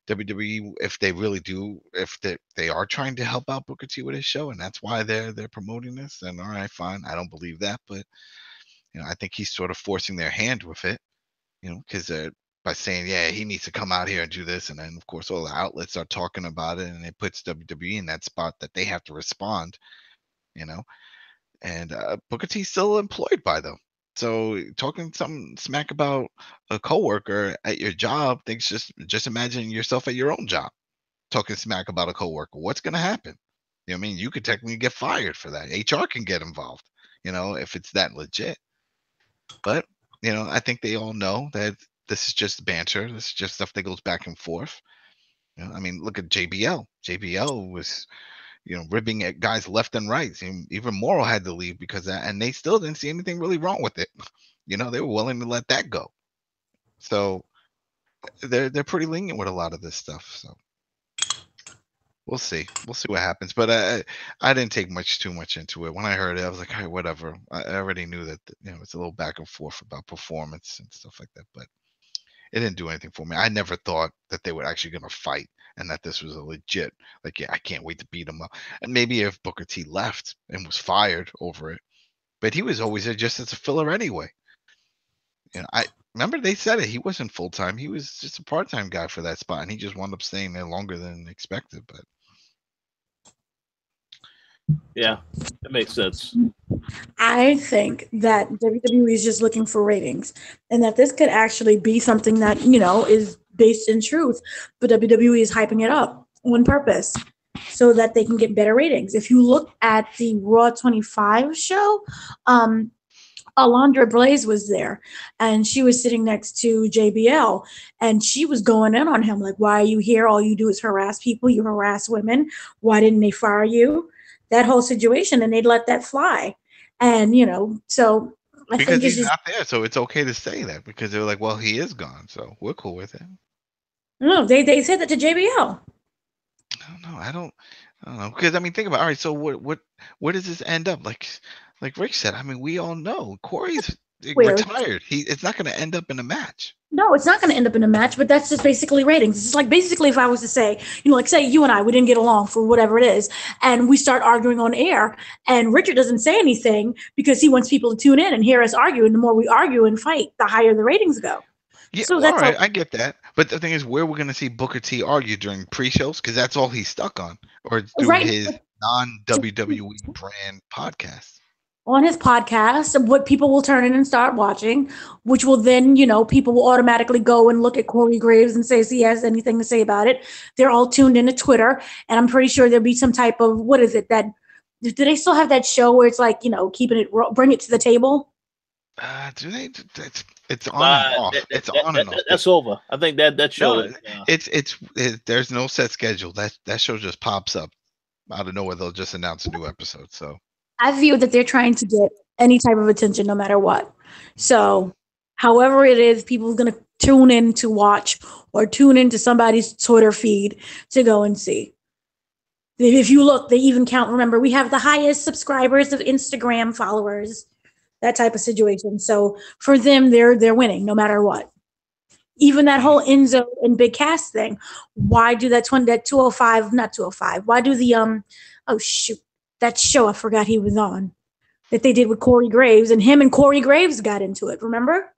B: WWE, if they really do, if they are trying to help out Booker T with his show, and that's why they're promoting this, then all right, fine. I don't believe that, but you know, I think he's sort of forcing their hand with it, you know, because by saying, yeah, he needs to come out here and do this, and then of course all the outlets are talking about it, and it puts WWE in that spot that they have to respond, you know. And Booker T's still employed by them. So talking some smack about a coworker at your job, thinks just imagine yourself at your own job talking smack about a coworker. What's going to happen? You know what I mean? You could technically get fired for that. HR can get involved, you know, if it's that legit. But, you know, I think they all know that this is just banter. This is just stuff that goes back and forth. You know, I mean, look at JBL. JBL was, you know, ribbing at guys left and right. Even Morrow had to leave because of that, and they still didn't see anything really wrong with it. You know, they were willing to let that go. So they're pretty lenient with a lot of this stuff. So we'll see what happens. But I didn't take too much into it. When I heard it, I was like, all right, whatever. I already knew that, you know, it's a little back and forth about performance and stuff like that, but it didn't do anything for me. I never thought that they were actually going to fight and that this was a legit, like, yeah, I can't wait to beat him up. And maybe if Booker T left and was fired over it, but he was always there just as a filler anyway. You know, I remember they said it. He wasn't full time. He was just a part time guy for that spot, and he just wound up staying there longer than expected. But
A: yeah, that makes sense.
C: I think that WWE is just looking for ratings, and that this could actually be something that, you know, is based in truth, but WWE is hyping it up on purpose so that they can get better ratings. If you look at the Raw 25 show, Alundra Blaze was there, and she was sitting next to JBL, and she was going in on him like, why are you here? All you do is harass people. You harass women. Why didn't they fire you? That whole situation, and they'd let that fly. And, you know, so I
B: because
C: think it's
B: he's
C: just,
B: not there, so it's okay to say that because they're like, well, he is gone, so we're cool with it.
C: no, they said that to JBL.
B: I don't know, because I mean, think about it. All right, so where does this end up? Like Rick said, I mean, we all know Corey's retired. It's not going to end up in a match.
C: No, it's not going to end up in a match, but that's just basically ratings. It's just like basically if I was to say, you know, like say you and I, we didn't get along for whatever it is, and we start arguing on air, and Richard doesn't say anything because he wants people to tune in and hear us argue, and the more we argue and fight, the higher the ratings go.
B: Yeah,
C: so
B: well,
C: that's
B: all right, I get that. But the thing is, where we're going to see Booker T argue during pre-shows, because that's all he's stuck on, or through his non-WWE brand podcast.
C: On his podcast, what people will turn in and start watching, which will then, you know, people will automatically go and look at Corey Graves and say if he has anything to say about it. They're all tuned into Twitter, and I'm pretty sure there'll be some type of, what is it, that, do they still have that show where it's like, you know, keeping it, bring it to the table?
B: Do they? It's on and off. It's on and off.
A: That's over. I think that show.
B: No, there's no set schedule. That show just pops up out of nowhere. They'll just announce a new episode. So
C: I view that they're trying to get any type of attention, no matter what. So, however it is, people are going to tune in to watch or tune into somebody's Twitter feed to go and see. If you look, they even count. Remember, we have the highest subscribers of Instagram followers, that type of situation. So for them, they're winning no matter what. Even that whole Enzo and Big Cass thing. Why do that 205? Not 205. Why do the oh shoot, that show I forgot he was on that they did with Corey Graves, and him and Corey Graves got into it. Remember?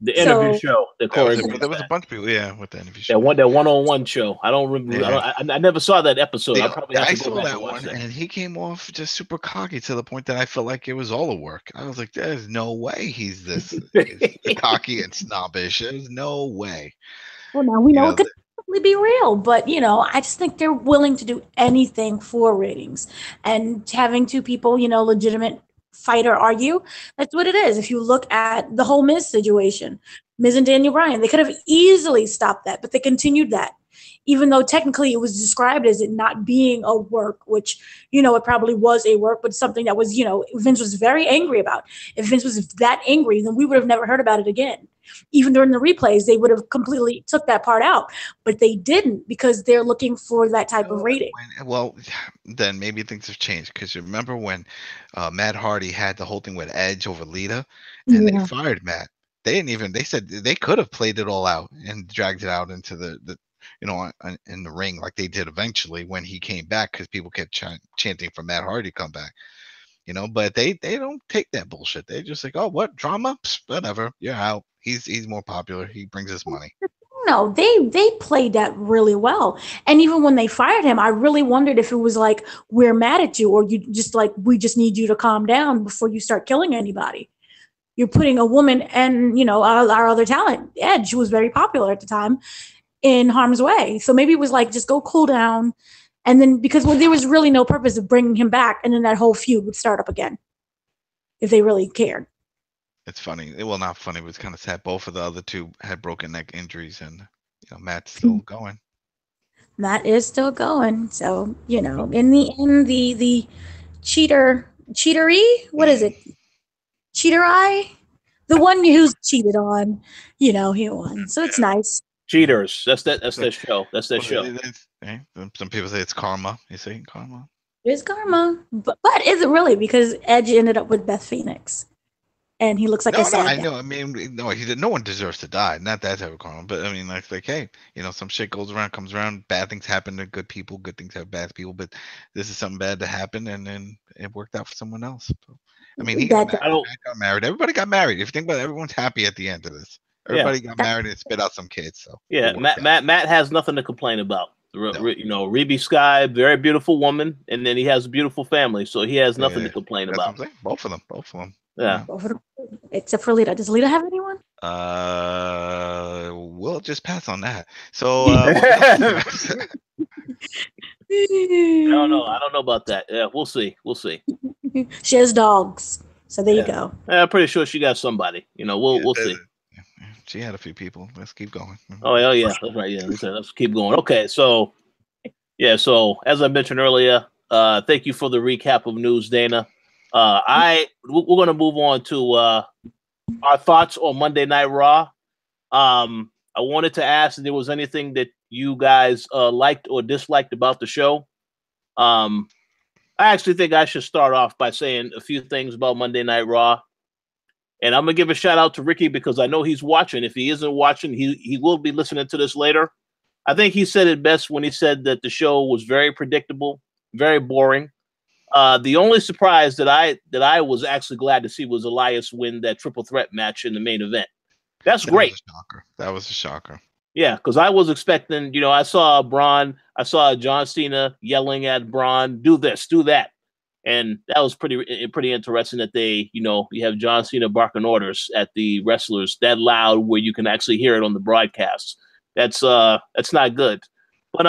A: The interview show that Corey.
B: There was a bunch of people, with the interview show.
A: That one-on-one show. I don't remember.
B: Yeah.
A: I never saw that episode.
B: Yeah,
A: I probably have to
B: saw
A: go back
B: that
A: and watch
B: one,
A: that.
B: and he came off just super cocky to the point that I felt like it was all a work. I was like, "There's no way he's this cocky and snobbish. There's no way."
C: Well, now we know it could probably be real, but I just think they're willing to do anything for ratings, and having two people, legitimate fight or argue. That's what it is. If you look at the whole Miz situation, Miz and Daniel Bryan, they could have easily stopped that, but they continued that. Even though technically it was described as it not being a work, which, it probably was a work, but something that was, Vince was very angry about. If Vince was that angry, then we would have never heard about it again. Even during the replays, they would have completely took that part out, but they didn't because they're looking for that type of rating.
B: Well, then maybe things have changed because you remember when Matt Hardy had the whole thing with Edge over Lita, and they fired Matt. They said they could have played it all out and dragged it out into the in the ring like they did eventually when he came back because people kept chanting for Matt Hardy to come back. But they don't take that bullshit. They just like, oh, what drama? Psst, whatever, you're out. He's more popular. He brings us money.
C: No, they played that really well. And even when they fired him, I really wondered if it was like, we're mad at you, or you just like, we just need you to calm down before you start killing anybody. You're putting a woman and, our other talent, Edge, who was very popular at the time, in harm's way. So maybe it was like, just go cool down. And then because there was really no purpose of bringing him back, and then that whole feud would start up again if they really cared.
B: It's funny. Well, not funny, but it's kind of sad. Both of the other two had broken neck injuries, and Matt's still going. Matt
C: is still going. So in the end, the cheatery. What is it? Cheatery, the one who's cheated on. He won. So it's nice.
A: Cheaters. That's that show. That's that show.
B: Some people say it's karma. You say karma.
C: It's karma, but is it really? Because Edge ended up with Beth Phoenix, and he looks like a sad guy.
B: I know. I mean, no one deserves to die. Not that type of karma, but I mean, like, hey, some shit goes around, comes around. Bad things happen to good people. Good things have bad people. But this is something bad to happen, and then it worked out for someone else. So, I mean, he got married. Everybody got married. If you think about it, everyone's happy at the end of this. Everybody got married and spit out some kids. So
A: Matt has nothing to complain about. Reby Sky, very beautiful woman, and then he has a beautiful family, so he has nothing to complain about.
B: Both of them.
A: Yeah.
C: Except for Lita. Does Lita have anyone?
B: We'll just pass on that. So
A: I don't know. I don't know about that. Yeah, we'll see.
C: She has dogs, so there you go.
A: I'm pretty sure she got somebody. We'll see.
B: She had a few people. Let's keep going.
A: Oh yeah, that's right. Yeah, let's keep going. Okay, so as I mentioned earlier, thank you for the recap of news, Dana. We're gonna move on to our thoughts on Monday Night Raw. I wanted to ask if there was anything that you guys liked or disliked about the show. I actually think I should start off by saying a few things about Monday Night Raw. And I'm going to give a shout out to Ricky because I know he's watching. If he isn't watching, he will be listening to this later. I think he said it best when he said that the show was very predictable, very boring. The only surprise that I was actually glad to see was Elias win that triple threat match in the main event. That's great.
B: That was a shocker.
A: Yeah, because I was expecting, I saw John Cena yelling at Braun, do this, do that. And that was pretty interesting that they, you have John Cena barking orders at the wrestlers that loud where you can actually hear it on the broadcast. That's not good. But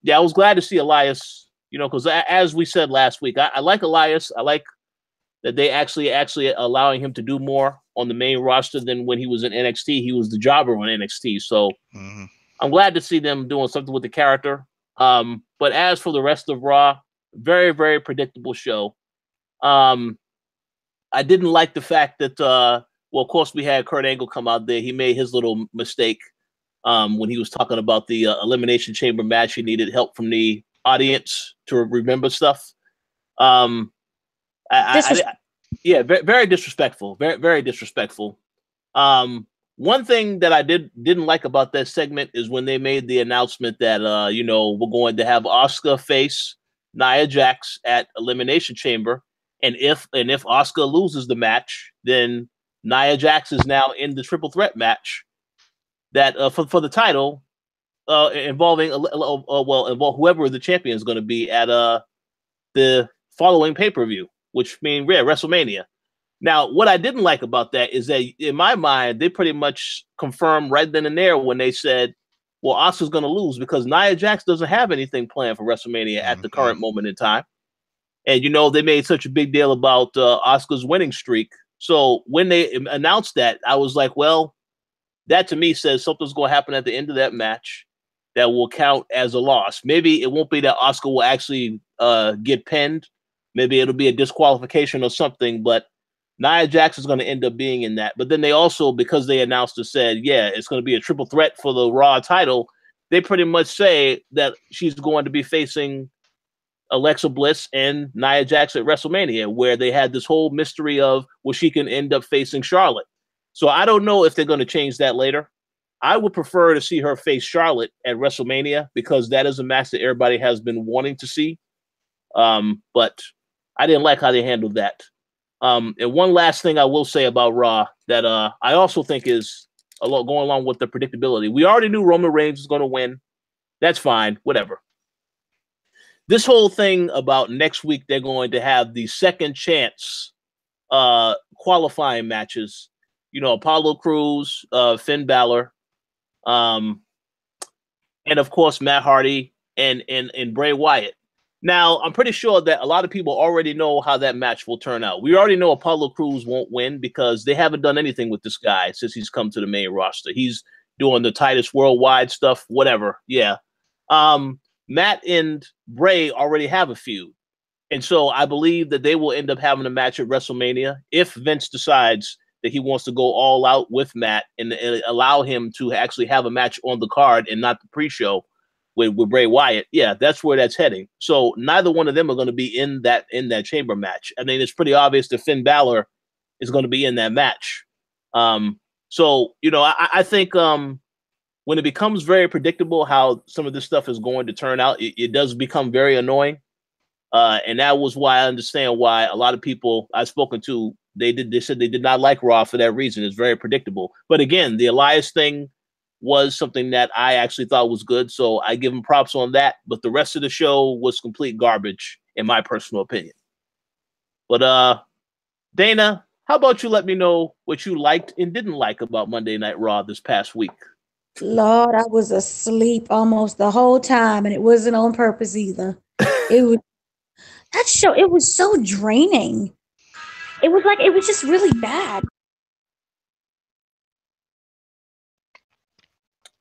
A: yeah, I was glad to see Elias, because as we said last week, I like Elias. I like that they actually allowing him to do more on the main roster than when he was in NXT. He was the jobber on NXT. So I'm glad to see them doing something with the character. But as for the rest of Raw, very, very predictable show. I didn't like the fact that well, of course, we had Kurt Angle come out there. He made his little mistake when he was talking about the Elimination Chamber match. He needed help from the audience to remember stuff. Yeah, very disrespectful. Very disrespectful. One thing that I didn't like about that segment is when they made the announcement that we're going to have Asuka face Nia Jax at Elimination Chamber, and if Asuka loses the match, then Nia Jax is now in the triple threat match that for the title involving whoever the champion is going to be at the following pay-per-view, which means WrestleMania. Now, what I didn't like about that is that in my mind, they pretty much confirmed right then and there when they said, well, Asuka's going to lose because Nia Jax doesn't have anything planned for WrestleMania at the current moment in time. And, they made such a big deal about Asuka's winning streak. So when they announced that, I was like, well, that to me says something's going to happen at the end of that match that will count as a loss. Maybe it won't be that Asuka will actually get pinned. Maybe it'll be a disqualification or something, but Nia Jax is going to end up being in that. But then they also, because they announced and said, yeah, it's going to be a triple threat for the Raw title, they pretty much say that she's going to be facing Alexa Bliss and Nia Jax at WrestleMania, where they had this whole mystery of, well, she can end up facing Charlotte. So I don't know if they're going to change that later. I would prefer to see her face Charlotte at WrestleMania because that is a match that everybody has been wanting to see. But I didn't like how they handled that. And one last thing I will say about Raw that I also think is going along with the predictability. We already knew Roman Reigns was going to win. That's fine, whatever. This whole thing about next week they're going to have the second chance qualifying matches. Apollo Crews, Finn Balor, and of course Matt Hardy and Bray Wyatt. Now, I'm pretty sure that a lot of people already know how that match will turn out. We already know Apollo Crews won't win because they haven't done anything with this guy since he's come to the main roster. He's doing the Titus Worldwide stuff, whatever. Yeah. Matt and Bray already have a feud. And so I believe that they will end up having a match at WrestleMania if Vince decides that he wants to go all out with Matt and allow him to actually have a match on the card and not the pre-show with Bray Wyatt. Yeah, that's where that's heading. So neither one of them are going to be in that chamber match. I mean, it's pretty obvious that Finn Balor is going to be in that match. So, I think when it becomes very predictable how some of this stuff is going to turn out, it does become very annoying. And that was why I understand why a lot of people I've spoken to, they said they did not like Raw for that reason. It's very predictable. But again, the Elias thing was something that I actually thought was good, so I give him props on that. But the rest of the show was complete garbage, in my personal opinion. But Dana, how about you let me know what you liked and didn't like about Monday Night Raw this past week?
C: Lord, I was asleep almost the whole time, and it wasn't on purpose either. It was that show. It was so draining. It was just really bad.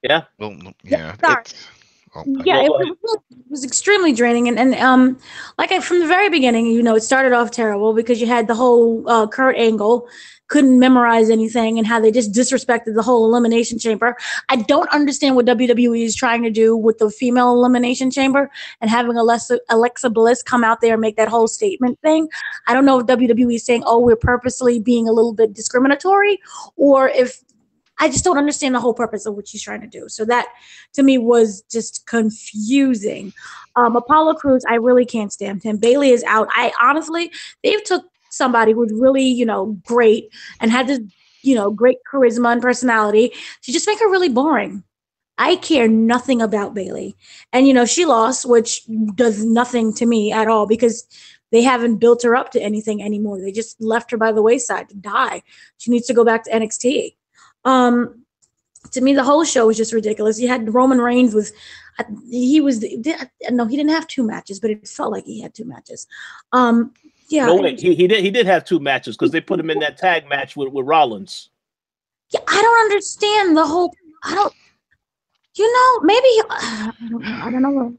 A: Yeah.
B: Well, yeah.
C: It was extremely draining, and from the very beginning, it started off terrible because you had the whole Kurt Angle couldn't memorize anything and how they just disrespected the whole Elimination Chamber. I don't understand what WWE is trying to do with the female Elimination Chamber and having Alexa Bliss come out there and make that whole statement thing. I don't know if WWE is saying, oh, we're purposely being a little bit discriminatory, or if I just don't understand the whole purpose of what she's trying to do. So that, to me, was just confusing. Apollo Crews, I really can't stand him. Bayley is out. They've took somebody who's really, great and had this, great charisma and personality to just make her really boring. I care nothing about Bayley. And, she lost, which does nothing to me at all because they haven't built her up to anything anymore. They just left her by the wayside to die. She needs to go back to NXT. To me, the whole show was just ridiculous. You had Roman Reigns he didn't have two matches, but it felt like he had two matches. Yeah.
A: No, wait, he did have two matches because they put him in that tag match with Rollins.
C: Yeah, I don't understand the whole. Maybe I don't know.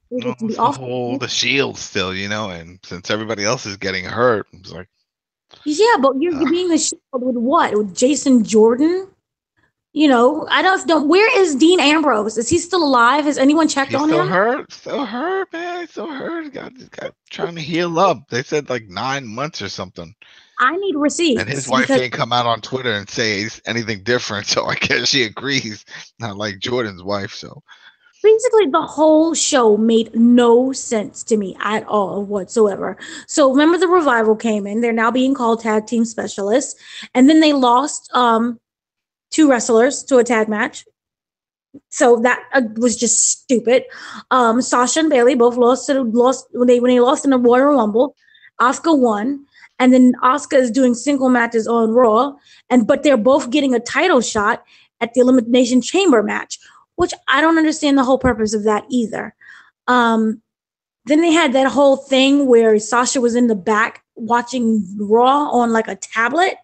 B: The Shield still, and since everybody else is getting hurt, it's like.
C: Yeah, but you're being the shield with what? With Jason Jordan? I don't. Where is Dean Ambrose? Is he still alive? Has anyone checked
B: He's
C: on
B: still
C: him?
B: hurt. Still hurt, man. Still hurt. Got trying to heal up. They said like 9 months or something.
C: I need receipts.
B: And his wife ain't come out on Twitter and say anything different, so I guess she agrees. Not like Jordan's wife, so.
C: Basically, the whole show made no sense to me at all whatsoever. So remember, the Revival came in. They're now being called tag team specialists. And then they lost 2 wrestlers to a tag match. So that was just stupid. Sasha and Bayley both lost when they lost in the Royal Rumble. Asuka won. And then Asuka is doing single matches on Raw. But they're both getting a title shot at the Elimination Chamber match, which I don't understand the whole purpose of that either. Then they had that whole thing where Sasha was in the back watching Raw on like a tablet.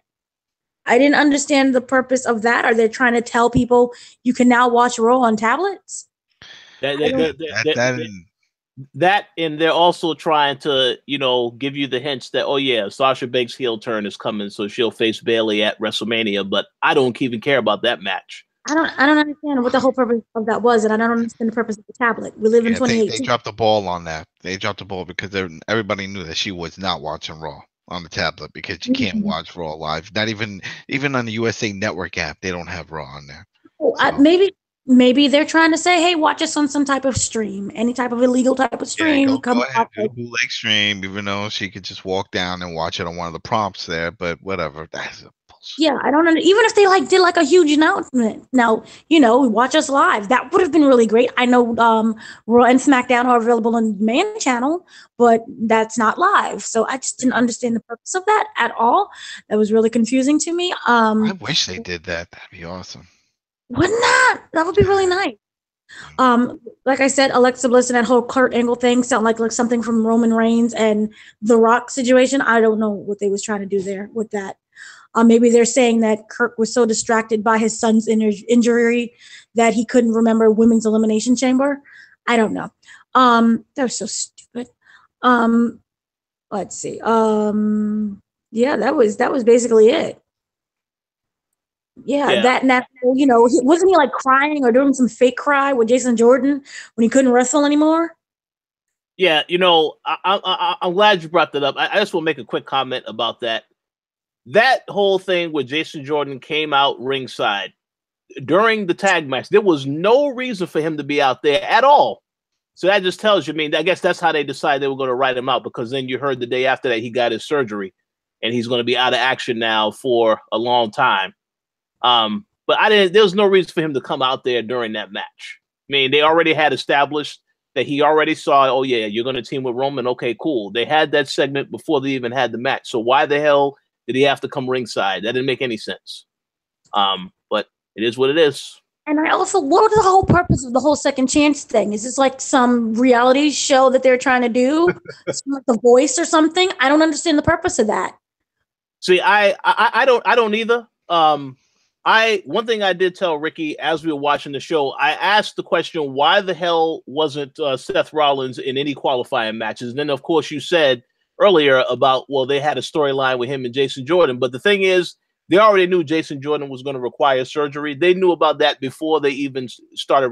C: I didn't understand the purpose of that. Are they trying to tell people you can now watch Raw on tablets?
A: That and they're also trying to, give you the hints that, oh yeah, Sasha Banks' heel turn is coming, so she'll face Bayley at WrestleMania. But I don't even care about that match.
C: I don't understand what the whole purpose of that was, and I don't understand the purpose of the tablet. We live in 2018.
B: They dropped the ball on that. They dropped the ball because everybody knew that she was not watching Raw on the tablet, because you can't watch Raw live. Not even on the USA Network app, they don't have Raw on there.
C: Maybe they're trying to say, hey, watch us on some type of stream, any type of illegal type of stream.
B: Yeah, go ahead, do bootleg stream, even though she could just walk down and watch it on one of the prompts there. But whatever, that's a bullshit.
C: Yeah, I don't know. Even if they did a huge announcement, now watch us live. That would have been really great. I know Raw and SmackDown are available on the main channel, but that's not live. So I just didn't understand the purpose of that at all. That was really confusing to me.
B: I wish they did that. That'd be awesome.
C: Wouldn't that? That would be really nice. Like I said, Alexa Bliss and that whole Kurt Angle thing sound like something from Roman Reigns and The Rock situation. I don't know what they was trying to do there with that. Maybe they're saying that Kurt was so distracted by his son's injury that he couldn't remember Women's Elimination Chamber. I don't know. That was so stupid. Let's see. Yeah, that was basically it. Yeah, that wasn't he crying or doing some fake cry with Jason Jordan when he couldn't wrestle anymore?
A: Yeah, I'm glad you brought that up. I just want to make a quick comment about that. That whole thing with Jason Jordan came out ringside during the tag match. There was no reason for him to be out there at all. So that just tells you, I guess that's how they decided they were going to write him out, because then you heard the day after that he got his surgery and he's going to be out of action now for a long time. But there was no reason for him to come out there during that match. They already had established that he already saw, oh yeah, you're going to team with Roman. Okay, cool. They had that segment before they even had the match. So why the hell did he have to come ringside? That didn't make any sense. But it is what it is.
C: And I also, what was the whole purpose of the whole second chance thing? Is this some reality show that they're trying to do? Like The Voice or something? I don't understand the purpose of that.
A: See, I don't either. One thing I did tell Ricky as we were watching the show, I asked the question, why the hell wasn't Seth Rollins in any qualifying matches? And then, of course, you said earlier about, well, they had a storyline with him and Jason Jordan. But the thing is, they already knew Jason Jordan was going to require surgery. They knew about that before they even started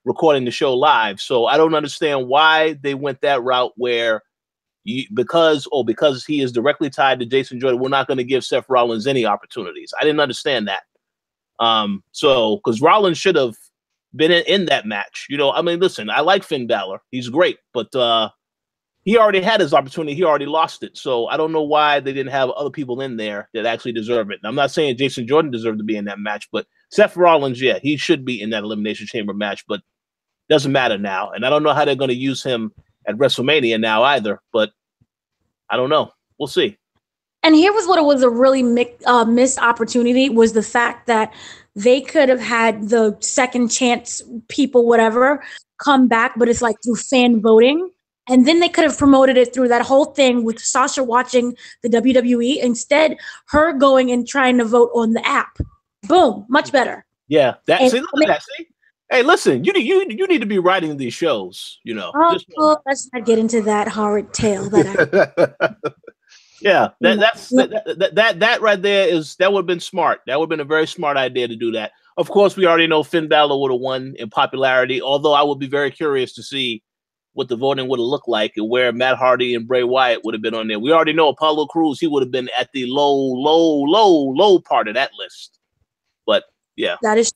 A: recording the show live. So I don't understand why they went that route where because he is directly tied to Jason Jordan, we're not going to give Seth Rollins any opportunities. I didn't understand that. So because Rollins should have been in that match. Listen, I like Finn Balor. He's great, but he already had his opportunity. He already lost it. So I don't know why they didn't have other people in there that actually deserve it. And I'm not saying Jason Jordan deserved to be in that match, but Seth Rollins, yeah, he should be in that Elimination Chamber match, but doesn't matter now. And I don't know how they're going to use him at WrestleMania now either, but I don't know. We'll see.
C: And here was what it was a really missed opportunity, was the fact that they could have had the second chance people, whatever, come back, but it's through fan voting. And then they could have promoted it through that whole thing with Sasha watching the WWE. Instead, her going and trying to vote on the app. Boom, much better.
A: Yeah, see. Hey, listen, you need to be writing these shows,
C: Oh, let's not get into that horrid tale.
A: Yeah, that right there that would have been smart. That would have been a very smart idea to do that. Of course, we already know Finn Balor would have won in popularity, although I would be very curious to see what the voting would have looked like and where Matt Hardy and Bray Wyatt would have been on there. We already know Apollo Crews, he would have been at the low part of that list. But yeah.
C: That is,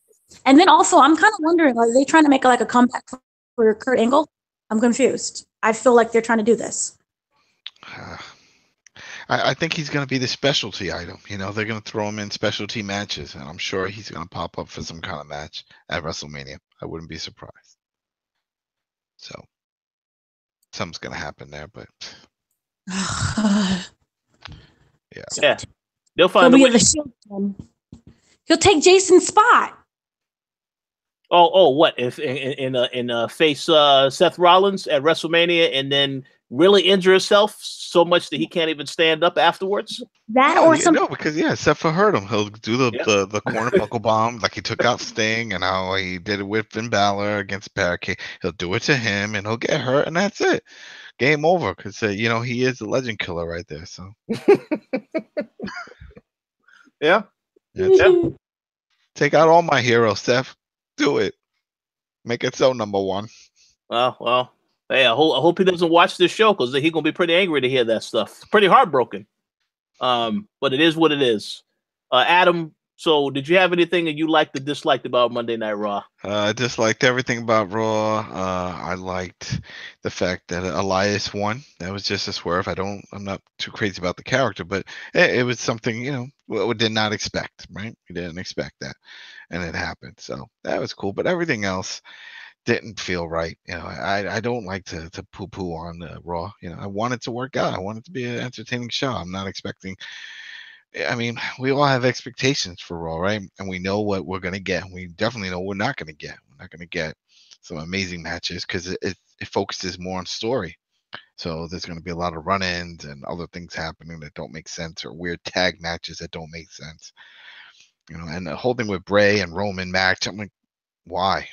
C: and then also I'm kind of wondering, are they trying to make like a comeback for Kurt Angle? I'm confused. I feel like they're trying to do this.
B: I think he's going to be the specialty item. You know, they're going to throw him in specialty matches, and I'm sure he's going to pop up for some kind of match at WrestleMania. I wouldn't be surprised. So something's going to happen there, but
A: yeah, they'll find a way.
C: He'll take Jason's spot.
A: Oh, what if in face Seth Rollins at WrestleMania and then really injure himself so much that he can't even stand up afterwards?
C: That or something?
B: No, because Seth will hurt him. He'll do the corner buckle bomb like he took out Sting and how he did it with Finn Balor against Barricade. He'll do it to him and he'll get hurt and that's it. Game over because he is the legend killer right there. So
A: yeah.
B: Take out all my heroes, Seth. Do it. Make it so, number one.
A: Well. Hey, I hope he doesn't watch this show because he's gonna be pretty angry to hear that stuff. Pretty heartbroken. But it is what it is. Adam, so did you have anything that you liked or disliked about Monday Night Raw?
B: I disliked everything about Raw. I liked the fact that Elias won. That was just a swerve. I'm not too crazy about the character, but it was something, we did not expect, right? We didn't expect that. And it happened. So that was cool. But everything else didn't feel right. I don't like to poo-poo on Raw. I want it to work out. I want it to be an entertaining show. I'm not expecting. I mean, we all have expectations for Raw, right? And we know what we're gonna get. We definitely know we're not gonna get. We're not gonna get some amazing matches because it focuses more on story. So there's gonna be a lot of run-ins and other things happening that don't make sense, or weird tag matches that don't make sense. And the whole thing with Bray and Roman match, I'm like, why?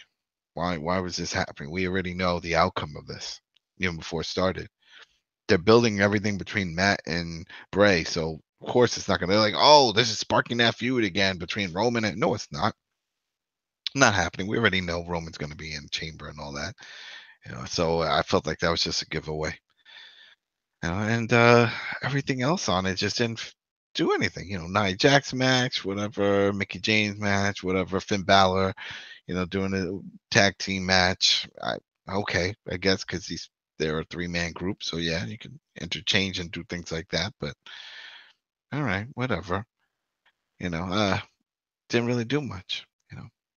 B: Why was this happening? We already know the outcome of this even before it started. They're building everything between Matt and Bray, so of course it's not going to be like, oh, this is sparking that feud again between Roman and no, it's not. Not happening. We already know Roman's going to be in Chamber and all that. So I felt like that was just a giveaway. And everything else on it just didn't do anything. Nia Jax match, whatever, Mickie James match, whatever, Finn Balor, doing a tag team match. I guess because they're a 3-man group, so yeah, you can interchange and do things like that. But all right, whatever. Didn't really do much.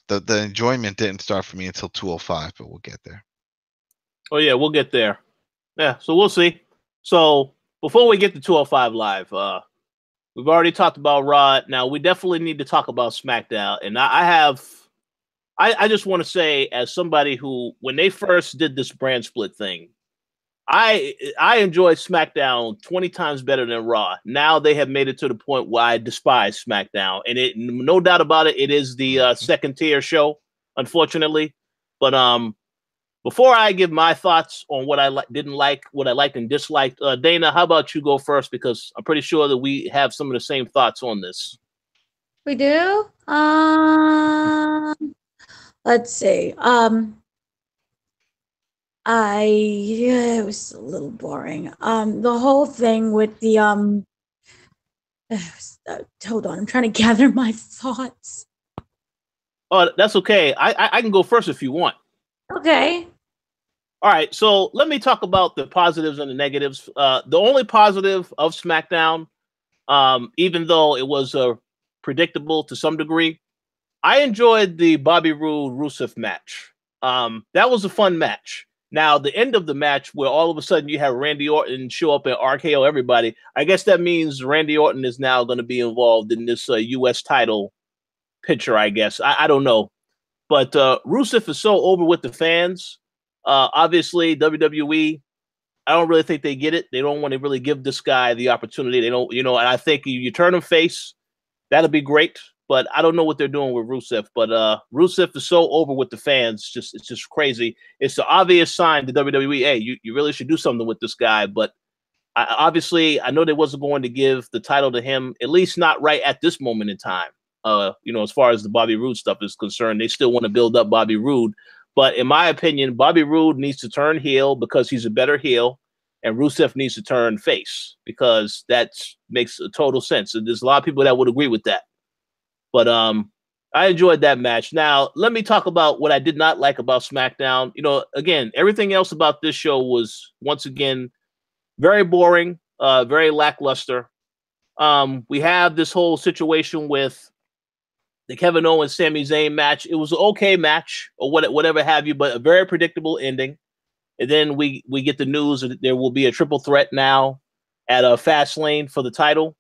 B: The enjoyment didn't start for me until 205, but we'll get there.
A: Oh yeah, we'll get there. Yeah, so we'll see. So before we get to 205 Live, we've already talked about Raw. Now we definitely need to talk about SmackDown, and I just want to say, as somebody who, when they first did this brand split thing, I enjoyed SmackDown 20 times better than Raw. Now they have made it to the point where I despise SmackDown, and no doubt about it, it is the second tier show, unfortunately. But before I give my thoughts on what I didn't like, what I liked and disliked, Dana, how about you go first? Because I'm pretty sure that we have some of the same thoughts on this.
C: We do. Let's see. It was a little boring. The whole thing with the hold on, I'm trying to gather my thoughts.
A: Oh, that's okay. I can go first if you want.
C: Okay.
A: All right. So let me talk about the positives and the negatives. The only positive of SmackDown, even though it was predictable to some degree, I enjoyed the Bobby Roode Rusev match. That was a fun match. Now, the end of the match where all of a sudden you have Randy Orton show up and RKO everybody, I guess that means Randy Orton is now going to be involved in this U.S. title picture, I guess. I don't know. But Rusev is so over with the fans. Obviously, WWE, I don't really think they get it. They don't want to really give this guy the opportunity. They don't, and I think you turn him face, that'll be great. But I don't know what they're doing with Rusev. But Rusev is so over with the fans. It's just crazy. It's the obvious sign to WWE, hey, you really should do something with this guy. But Obviously, I know they wasn't going to give the title to him, at least not right at this moment in time. As far as the Bobby Roode stuff is concerned, they still want to build up Bobby Roode. But in my opinion, Bobby Roode needs to turn heel because he's a better heel, and Rusev needs to turn face because that makes a total sense. And there's a lot of people that would agree with that. But I enjoyed that match. Now, let me talk about what I did not like about SmackDown. Again, everything else about this show was, once again, very boring, very lackluster. We have this whole situation with the Kevin Owens Sami Zayn match. It was an okay match or whatever have you, but a very predictable ending. And then we get the news that there will be a triple threat now at a Fastlane for the title,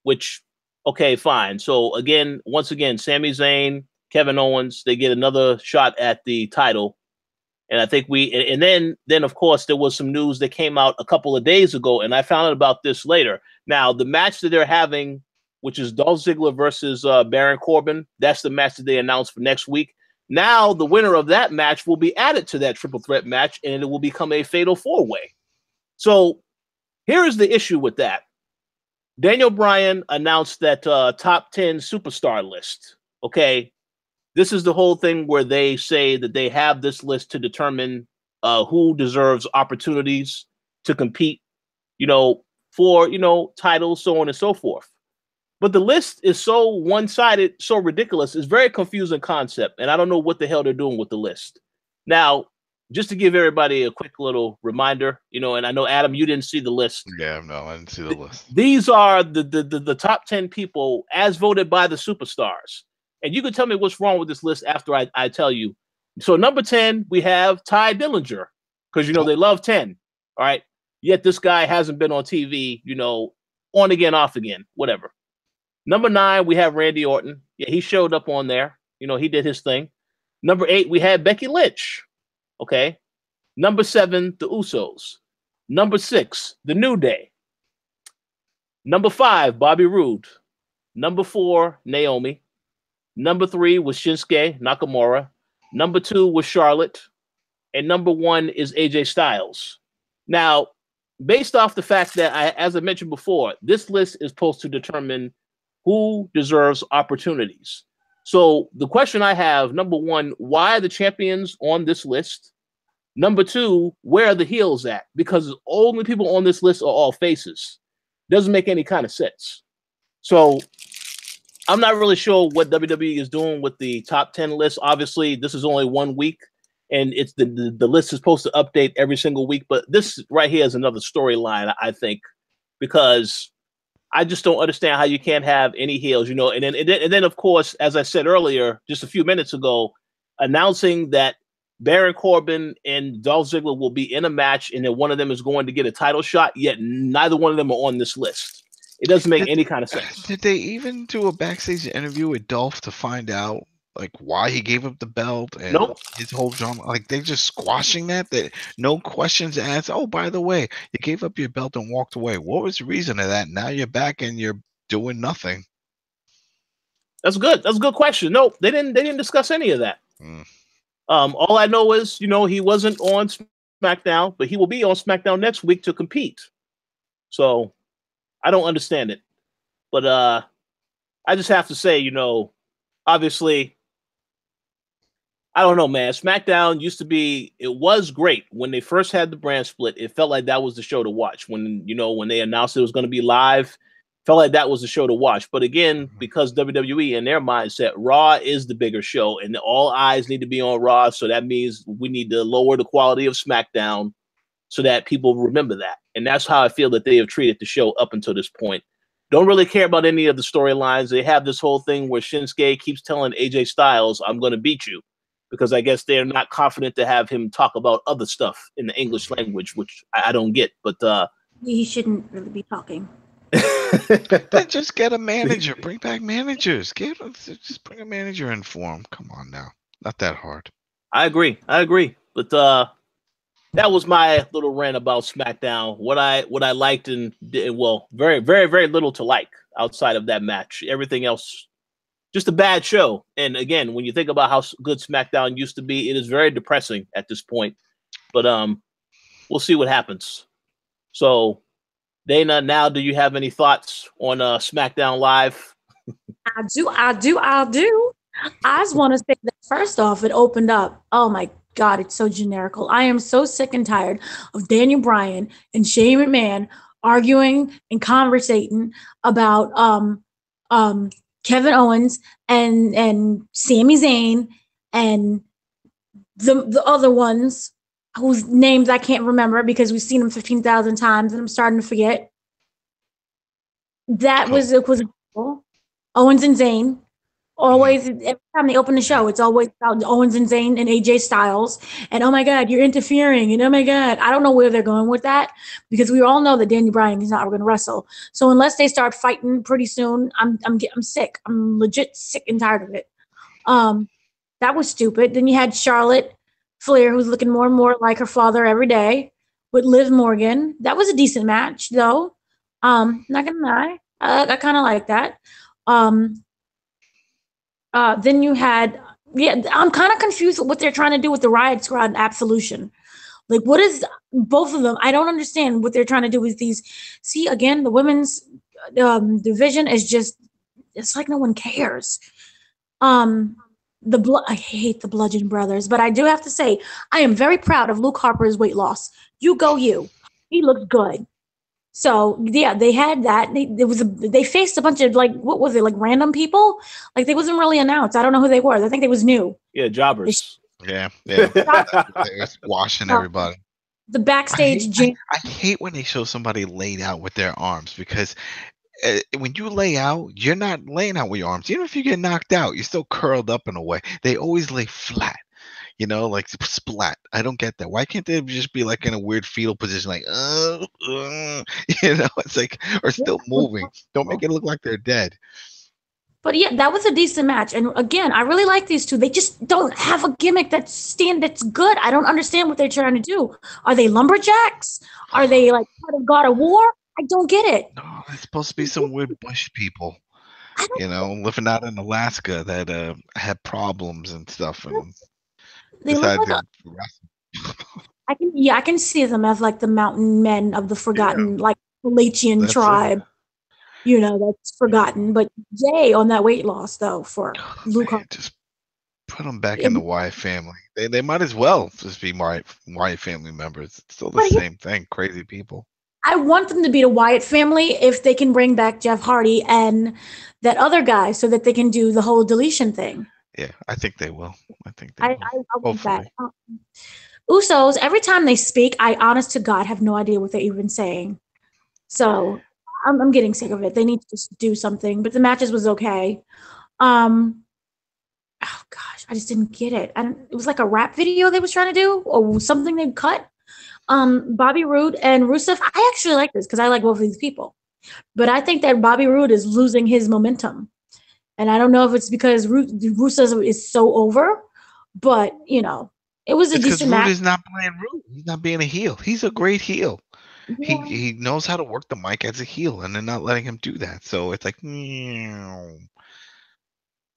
A: which, okay, fine. So once again, Sami Zayn, Kevin Owens, they get another shot at the title. And I think then of course there was some news that came out a couple of days ago, and I found out about this later. Now the match that they're having, which is Dolph Ziggler versus Baron Corbin, that's the match that they announced for next week. Now the winner of that match will be added to that triple threat match, and it will become a fatal 4-way. So here is the issue with that. Daniel Bryan announced that top 10 superstar list. Okay. This is the whole thing where they say that they have this list to determine who deserves opportunities to compete, for, titles, so on and so forth. But the list is so one-sided, so ridiculous. It's a very confusing concept, and I don't know what the hell they're doing with the list. Now, just to give everybody a quick little reminder, and I know, Adam, you didn't see the list.
B: Yeah, no, I didn't see the list.
A: These are the top 10 people as voted by the superstars. And you can tell me what's wrong with this list after I tell you. So number 10, we have Ty Dillinger, because, they love 10. All right. Yet this guy hasn't been on TV, on again, off again, whatever. Number 9, we have Randy Orton. Yeah, he showed up on there. He did his thing. Number 8, we had Becky Lynch. Okay. Number 7, the Usos. Number 6, the New Day. Number 5, Bobby Roode. Number 4, Naomi. Number 3 was Shinsuke Nakamura. Number 2 was Charlotte. And number 1 is AJ Styles. Now, based off the fact that, as I mentioned before, this list is supposed to determine who deserves opportunities. So the question I have, number 1, why are the champions on this list? Number 2, where are the heels at? Because only people on this list are all faces. Doesn't make any kind of sense. So I'm not really sure what WWE is doing with the top 10 list. Obviously, this is only 1 week, and it's the list is supposed to update every single week. But this right here is another storyline, I think, because I just don't understand how you can't have any heels, And then, of course, as I said earlier, just a few minutes ago, announcing that Baron Corbin and Dolph Ziggler will be in a match, and that one of them is going to get a title shot. Yet neither one of them are on this list. It doesn't make any kind of sense.
B: Did they even do a backstage interview with Dolph to find out why he gave up the belt and his whole drama? They're just squashing that. No questions asked. Oh, by the way, you gave up your belt and walked away. What was the reason of that? Now you're back and you're doing nothing.
A: That's good. That's a good question. No, they didn't discuss any of that. All I know is, he wasn't on SmackDown, but he will be on SmackDown next week to compete. So I don't understand it, but I just have to say, obviously, I don't know, man. SmackDown used to be, it was great when they first had the brand split. It felt like that was the show to watch. When they announced it was going to be live, felt like that was the show to watch. But again, because WWE in their mindset, Raw is the bigger show, and all eyes need to be on Raw. So that means we need to lower the quality of SmackDown so that people remember that. And that's how I feel that they have treated the show up until this point. Don't really care about any of the storylines. They have this whole thing where Shinsuke keeps telling AJ Styles, I'm going to beat you, because I guess they're not confident to have him talk about other stuff in the English language, which I don't get. But
C: he shouldn't really be talking.
B: Then just get a manager. Bring back managers. Just bring a manager in for him. Come on now. Not that hard.
A: I agree. But that was my little rant about SmackDown. What I liked and well, very, very, very little to like outside of that match. Everything else, just a bad show. And again, when you think about how good SmackDown used to be, it is very depressing at this point. But we'll see what happens. So, Dana, now do you have any thoughts on SmackDown Live?
C: I do. I just want to say that first off, it opened up. Oh my God, it's so generical. I am so sick and tired of Daniel Bryan and Shane McMahon arguing and conversating about Kevin Owens and Sami Zayn and the other ones whose names I can't remember because we've seen them 15,000 times and I'm starting to forget. That was Owens and Zayn. Always, every time they open the show, it's always about Owens and Zayn and AJ Styles. And oh my God, you're interfering. And oh my God, I don't know where they're going with that because we all know that Daniel Bryan is not going to wrestle. So unless they start fighting pretty soon, I'm sick. I'm legit sick and tired of it. That was stupid. Then you had Charlotte Flair, who's looking more and more like her father every day, with Liv Morgan. That was a decent match, though. Not gonna lie, I kind of like that. Then you had, I'm kind of confused with what they're trying to do with the Riot Squad and Absolution. Like, what is both of them? I don't understand what they're trying to do with these. See, again, the women's division is just, it's like no one cares. I hate the Bludgeon Brothers, but I do have to say, I am very proud of Luke Harper's weight loss. You go, you. He looks good. So yeah, they had that. They faced a bunch of what was it, like random people? Like they wasn't really announced. I don't know who they were. I think they was new.
A: Yeah, jobbers.
B: They were squashing everybody.
C: The backstage.
B: I hate when they show somebody laid out with their arms because when you lay out, you're not laying out with your arms. Even if you get knocked out, you're still curled up in a way. They always lay flat. Like splat. I don't get that. Why can't they just be like in a weird fetal position, like, it's like, or still moving? Don't make it look like they're dead.
C: But yeah, that was a decent match. And again, I really like these two. They just don't have a gimmick that's good. I don't understand what they're trying to do. Are they lumberjacks? Are they like part of God of War? I don't get it.
B: No, it's supposed to be some weird bush people, living out in Alaska that had problems and stuff. And
C: they look like I can see them as like the mountain men of the forgotten, like Koalition tribe. That's forgotten. But yay on that weight loss though for Luke.
B: Just put them back in the Wyatt family. They might as well just be Wyatt family members. It's still the same thing. Crazy people.
C: I want them to be the Wyatt family if they can bring back Jeff Hardy and that other guy so that they can do the whole deletion thing.
B: Yeah, I think they will. I
C: want that. Usos, every time they speak, I honest to God have no idea what they're even saying. So I'm getting sick of it. They need to just do something. But the matches was okay. Oh gosh, I just didn't get it. It was like a rap video they was trying to do or something they cut. Bobby Roode and Rusev. I actually like this because I like both of these people. But I think that Bobby Roode is losing his momentum. And I don't know if it's because Rusev is so over, but it was a decent match.
B: Roode is not playing Roode. He's not being a heel. He's a great heel. Yeah. He knows how to work the mic as a heel, and they're not letting him do that. So it's like,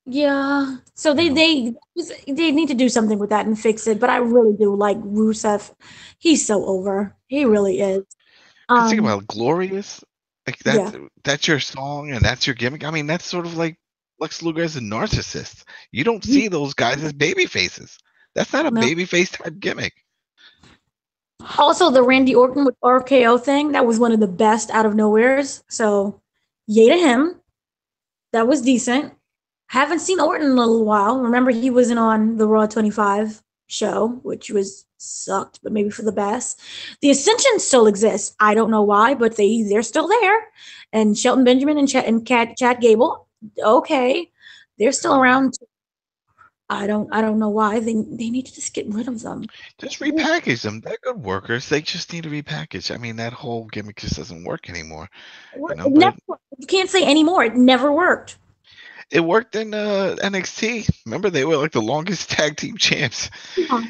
C: yeah. So they need to do something with that and fix it. But I really do like Rusev. He's so over. He really is.
B: Think about Glorious. Like that's your song and that's your gimmick. I mean, that's sort of like Lex Luger as a narcissist. You don't see those guys as baby faces. That's not a baby face type gimmick.
C: Also, the Randy Orton with RKO thing, that was one of the best out of nowheres. So, yay to him. That was decent. Haven't seen Orton in a little while. Remember, he wasn't on the Raw 25 show, which sucked, but maybe for the best. The Ascension still exists. I don't know why, but they're still there. And Shelton Benjamin and Chad Gable, okay, they're still around. I don't know why. They need to just get rid of them.
B: Just repackage them. They're good workers. They just need to repackage. I mean, that whole gimmick just doesn't work anymore.
C: You can't say anymore. It never worked.
B: It worked in NXT. Remember, they were like the longest tag team champs.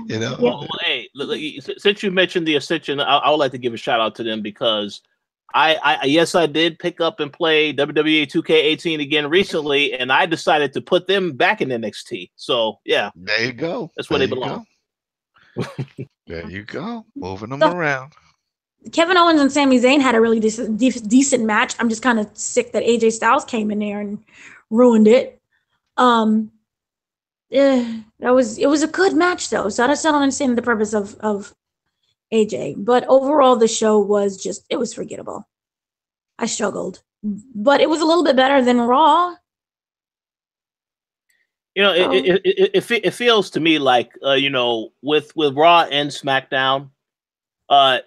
C: Yeah.
A: Well, hey, since you mentioned the Ascension, I would like to give a shout out to them because I did pick up and play WWE 2K18 again recently, and I decided to put them back in NXT. So yeah,
B: there you go.
A: That's where they belong.
B: There you go. Moving them around.
C: Kevin Owens and Sami Zayn had a really decent match. I'm just kind of sick that AJ Styles came in there and ruined it. It was a good match though, so I still don't understand the purpose of AJ. But overall, the show was it was forgettable. I struggled, but it was a little bit better than Raw.
A: It feels to me like with Raw and SmackDown,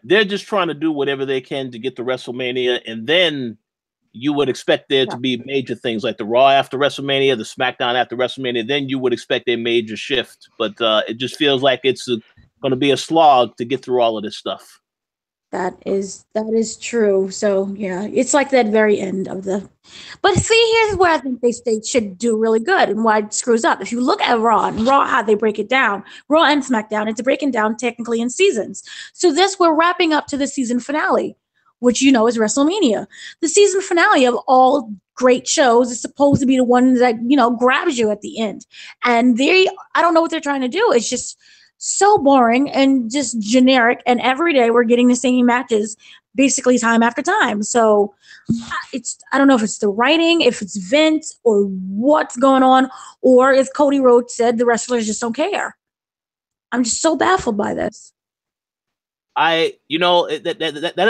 A: they're just trying to do whatever they can to get to WrestleMania, and then you would expect there to be major things like the Raw after WrestleMania, the SmackDown after WrestleMania. Then you would expect a major shift, but it just feels like it's going to be a slog to get through all of this stuff.
C: That is true. So yeah, it's like that very end of the. But see, here's where I think they should do really good and why it screws up. If you look at Raw and how they break it down, Raw and SmackDown, it's breaking down technically in seasons. So we're wrapping up to the season finale, which is WrestleMania. The season finale of all great shows is supposed to be the one that grabs you at the end. And I don't know what they're trying to do. It's just so boring and just generic, and every day we're getting the same matches basically time after time. So I don't know if it's the writing, if it's Vince, or what's going on, or if Cody Rhodes said the wrestlers just don't care. I'm just so baffled by this.
A: That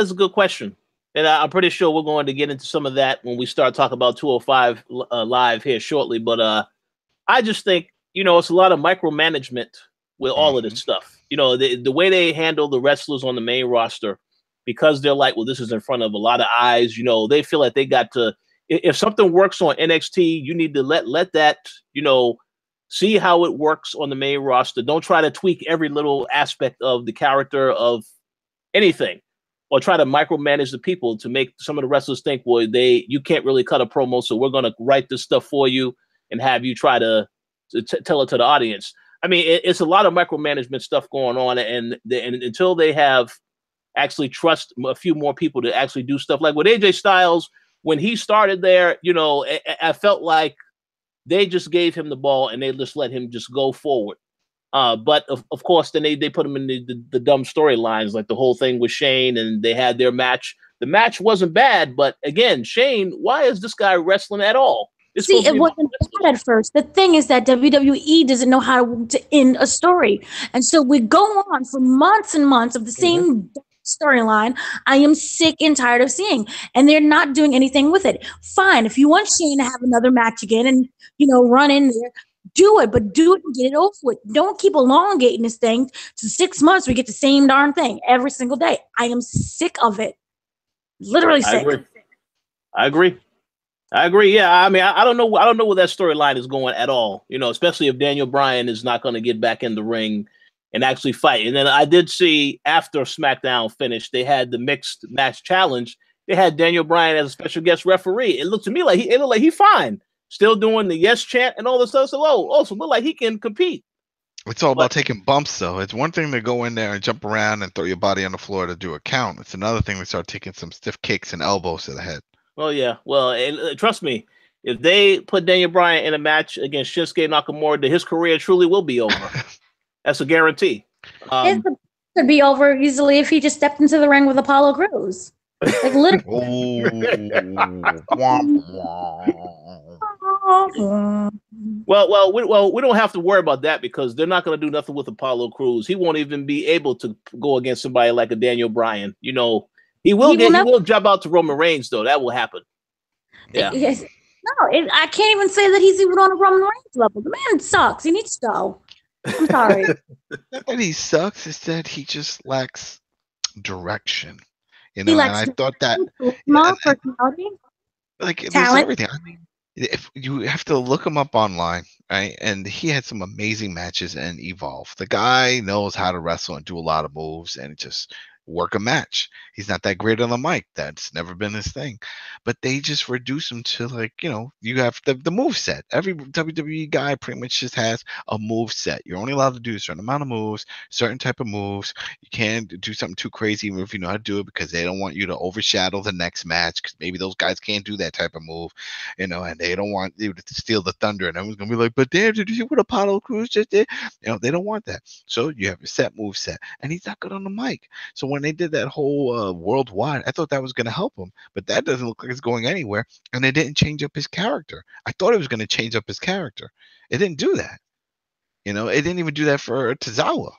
A: is a good question, and I'm pretty sure we're going to get into some of that when we start talking about 205 live here shortly. But I just think it's a lot of micromanagement with all of this stuff. The way they handle the wrestlers on the main roster, because they're like, well, this is in front of a lot of eyes. They feel like they got to. If something works on NXT, you need to let that see how it works on the main roster. Don't try to tweak every little aspect of the character of anything, or try to micromanage the people to make some of the wrestlers think, well, you can't really cut a promo, so we're going to write this stuff for you and have you try to tell it to the audience. I mean, it's a lot of micromanagement stuff going on, and until they have actually trust a few more people to actually do stuff, like with AJ Styles, when he started there, I felt like they just gave him the ball and they just let him just go forward. But of course, then they put him in the dumb storylines, like the whole thing with Shane, and they had their match. The match wasn't bad, but again, Shane, why is this guy wrestling at all?
C: See, it wasn't bad at first. The thing is that WWE doesn't know how to end a story. And so we go on for months and months of the same storyline. I am sick and tired of seeing. And they're not doing anything with it. Fine, if you want Shane to have another match again and, run in there, do it. But do it and get it over with. Don't keep elongating this thing to 6 months. We get the same darn thing every single day. I am sick of it. Literally sick.
A: I agree. Yeah, I mean, I don't know where that storyline is going at all. Especially if Daniel Bryan is not going to get back in the ring and actually fight. And then I did see after SmackDown finished, they had the mixed match challenge. They had Daniel Bryan as a special guest referee. It looked to me like he fine, still doing the yes chant and all this stuff. So also look like he can compete.
B: It's all about taking bumps, though. It's one thing to go in there and jump around and throw your body on the floor to do a count. It's another thing to start taking some stiff kicks and elbows to the head.
A: Well, yeah. Well, and trust me, if they put Daniel Bryan in a match against Shinsuke Nakamura, his career truly will be over. That's a guarantee.
C: It could be over easily if he just stepped into the ring with Apollo Crews. Like literally.
A: Well, we don't have to worry about that because they're not going to do nothing with Apollo Crews. He won't even be able to go against somebody like a Daniel Bryan. He will jump out to Roman Reigns, though. That will happen. Yeah.
C: Yes. No, I can't even say that he's even on a Roman Reigns level. The man sucks. He needs to go. I'm sorry.
B: Not that he sucks. It's that he just lacks direction. And I thought that
C: personality,
B: like talent, everything. I mean, if you have to look him up online, right? And he had some amazing matches and Evolve. The guy knows how to wrestle and do a lot of moves and just work a match. He's not that great on the mic. That's never been his thing. But they just reduce him to you have the move set. Every WWE guy pretty much just has a move set. You're only allowed to do a certain amount of moves, certain type of moves. You can't do something too crazy even if you know how to do it because they don't want you to overshadow the next match because maybe those guys can't do that type of move, and they don't want you to steal the thunder and everyone's gonna be like, but damn, did you see what Apollo Crews just did? They don't want that. So you have a set move set, and he's not good on the mic. So when when they did that whole worldwide, I thought that was going to help him, but that doesn't look like it's going anywhere. And it didn't change up his character. I thought it was going to change up his character. It didn't do that. You know, it didn't even do that for Tozawa.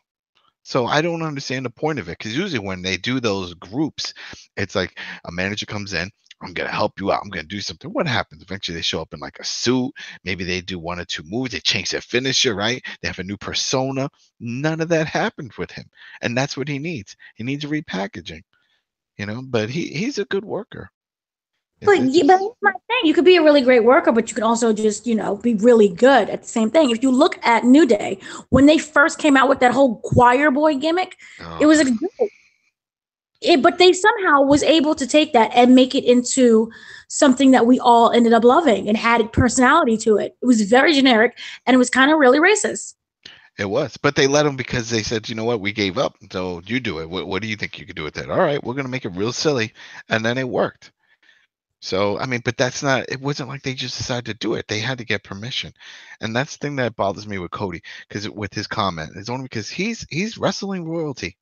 B: So I don't understand the point of it, because usually when they do those groups, it's like a manager comes in, I'm going to help you out, I'm going to do something. What happens? Eventually they show up in like a suit. Maybe they do 1 or 2 moves. They change their finisher, right? They have a new persona. None of that happened with him. And that's what he needs. He needs repackaging, you know, but he's a good worker.
C: But here's my thing. You could be a really great worker, but you can also just, you know, be really good at the same thing. If you look at New Day, when they first came out with that whole choir boy gimmick, it was a joke. But they somehow was able to take that and make it into something that we all ended up loving and had personality to it. It was very generic, and it was kind of really racist.
B: It was, but they let him because they said, you know what, we gave up, so you do it. What do you think you could do with that? All right, we're going to make it real silly, and then it worked. So, I mean, but that's not, it wasn't like they just decided to do it. They had to get permission. And that's the thing that bothers me with Cody, because with his comment, it's only because he's wrestling royalty.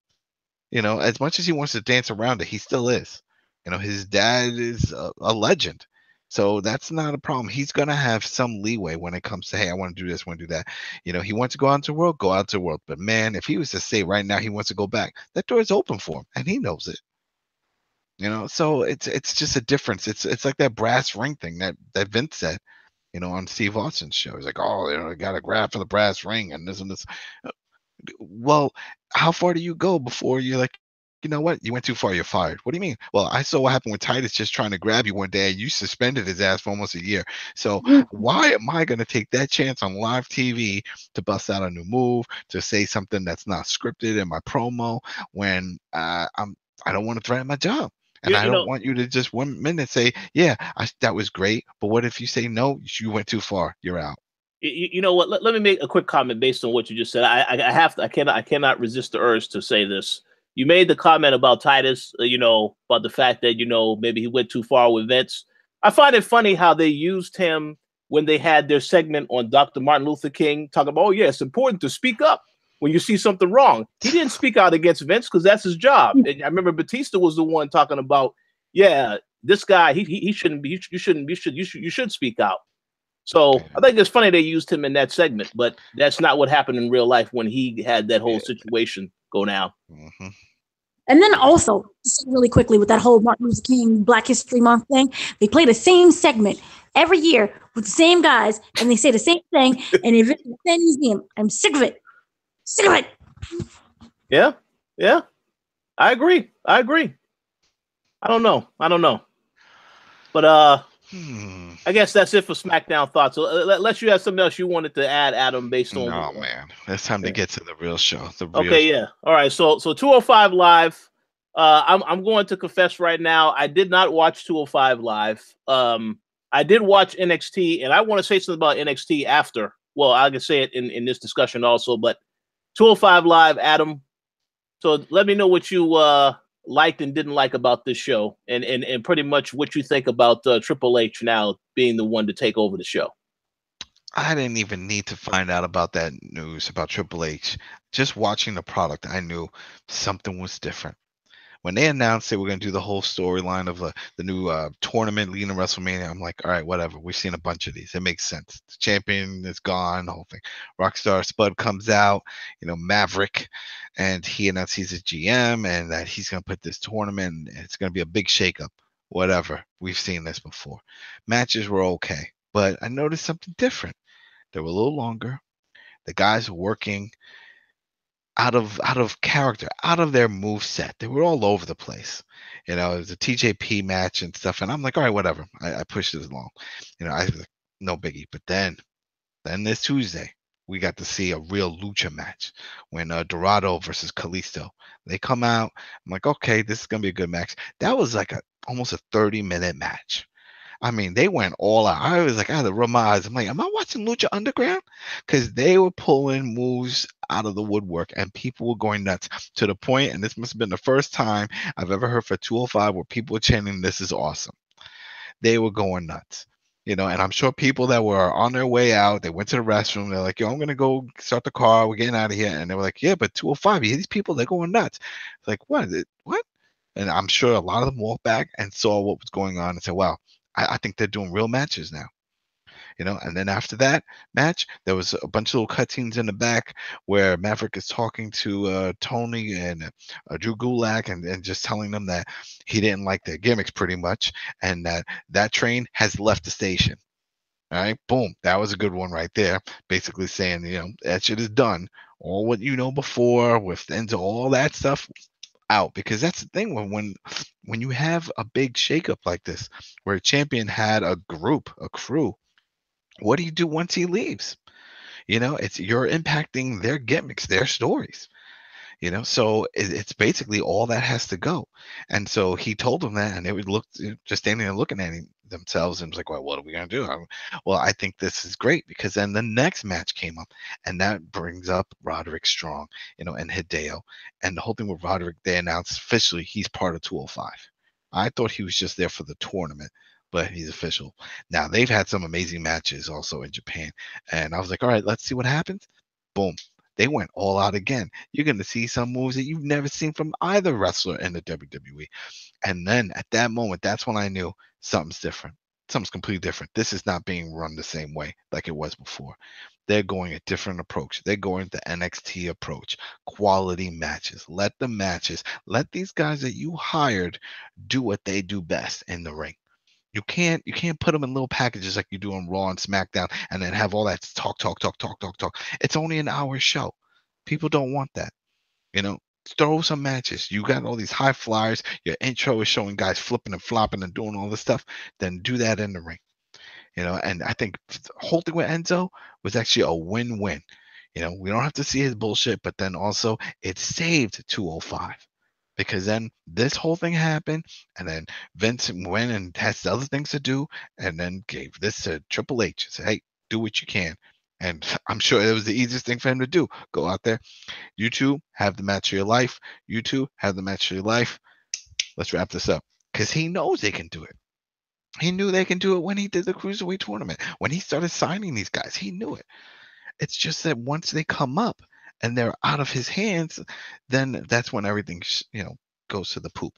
B: You know, as much as he wants to dance around it, he still is. You know, his dad is a legend. So that's not a problem. He's going to have some leeway when it comes to, hey, I want to do this, I want to do that. You know, he wants to go out into the world, go out into the world. But man, if he was to say right now he wants to go back, that door is open for him, and he knows it. You know, so it's just a difference. It's like that brass ring thing that Vince said, you know, on Steve Austin's show. He's like, oh, you know, I got to grab for the brass ring and this and this. Well, how far do you go before you're like, you know what, you went too far, you're fired? What do you mean? Well, I saw what happened with Titus just trying to grab you one day, and you suspended his ass for almost a year. So why am I going to take that chance on live TV to bust out a new move, to say something that's not scripted in my promo when I don't want to threaten my job? And I don't want you to just 1 minute say, yeah, that was great. But what if you say, no, you went too far, you're out?
A: You know what? Let me make a quick comment based on what you just said. I cannot resist the urge to say this. You made the comment about Titus, you know, about the fact that, you know, maybe he went too far with Vince. I find it funny how they used him when they had their segment on Dr. Martin Luther King, talking about, oh, yeah, it's important to speak up when you see something wrong. He didn't speak out against Vince because that's his job. And I remember Batista was the one talking about, yeah, this guy, he shouldn't be, you should speak out. So I think it's funny they used him in that segment, but that's not what happened in real life when he had that whole situation go down.
B: Mm-hmm.
C: And then also, just really quickly, with that whole Martin Luther King Black History Month thing, they play the same segment every year with the same guys, and they say the same thing, and if it's the same museum, I'm sick of it. Sick of it.
A: Yeah. I agree. I don't know. But I guess that's it for SmackDown thoughts. So unless you have something else you wanted to add, Adam, based on.
B: No, man. It's time to get to the real show.
A: Yeah. All right. So 205 Live. I'm going to confess right now, I did not watch 205 Live. I did watch NXT, and I want to say something about NXT after. Well, I can say it in this discussion also, but 205 Live, Adam. So let me know what you liked and didn't like about this show, and pretty much what you think about Triple H now being the one to take over the show.
B: I didn't even need to find out about that news about Triple H. Just watching the product, I knew something was different. When they announced they were going to do the whole storyline of the new tournament leading to WrestleMania, I'm like, all right, whatever. We've seen a bunch of these. It makes sense. The champion is gone, the whole thing. Rockstar Spud comes out, you know, Maverick, and he announced he's a GM and that he's going to put this tournament, and it's going to be a big shakeup. Whatever. We've seen this before. Matches were okay, but I noticed something different. They were a little longer. The guys were working out of character, out of their move set. They were all over the place. You know, it was a TJP match and stuff, and I'm like, all right, whatever. I pushed it along. You know, I was like, no biggie. But then this Tuesday, we got to see a real lucha match when Dorado versus Kalisto. They come out. I'm like, okay, this is gonna be a good match. That was like almost a 30-minute match. I mean, they went all out. I was like, I had to rub my eyes. I'm like, am I watching Lucha Underground? Because they were pulling moves out of the woodwork, and people were going nuts to the point, and this must have been the first time I've ever heard for 205 where people were chanting, "This is awesome." They were going nuts. And I'm sure people that were on their way out, they went to the restroom. They're like, yo, I'm going to go start the car. We're getting out of here. And they were like, yeah, but 205, you hear these people, they're going nuts. It's like, what? What? And I'm sure a lot of them walked back and saw what was going on and said, wow, I think they're doing real matches now. And then after that match, there was a bunch of little cutscenes in the back where Maverick is talking to Tony and Drew Gulak and just telling them that he didn't like their gimmicks pretty much, and that train has left the station. All right, boom. That was a good one right there. Basically saying, that shit is done. All what you know before with into all that stuff out, because that's the thing when you have a big shakeup like this, where a champion had a crew. What do you do once he leaves? You're impacting their gimmicks, their stories. So it's basically all that has to go. And so he told them that, and they would look, just standing there looking at themselves, and was like, well, what are we going to do? Well, I think this is great, because then the next match came up, and that brings up Roderick Strong, and Hideo. And the whole thing with Roderick, they announced officially he's part of 205. I thought he was just there for the tournament, but he's official. Now, they've had some amazing matches also in Japan. And I was like, all right, let's see what happens. Boom. They went all out again. You're going to see some moves that you've never seen from either wrestler in the WWE. And then at that moment, that's when I knew something's different. Something's completely different. This is not being run the same way like it was before. They're going a different approach. They're going the NXT approach. Quality matches. Let these guys that you hired do what they do best in the ring. You can't put them in little packages like you do on Raw and SmackDown and then have all that talk. It's only an hour show. People don't want that. Throw some matches. You got all these high flyers. Your intro is showing guys flipping and flopping and doing all this stuff. Then do that in the ring. And I think the whole thing with Enzo was actually a win-win. We don't have to see his bullshit, but then also it saved 205. Because then this whole thing happened, and then Vince went and has other things to do, and then gave this to Triple H and said, hey, do what you can. And I'm sure it was the easiest thing for him to do. Go out there. You two have the match of your life. You two have the match of your life. Let's wrap this up. Because he knows they can do it. He knew they can do it when he did the Cruiserweight tournament. When he started signing these guys, he knew it. It's just that once they come up and they're out of his hands, then that's when everything, goes to the poop.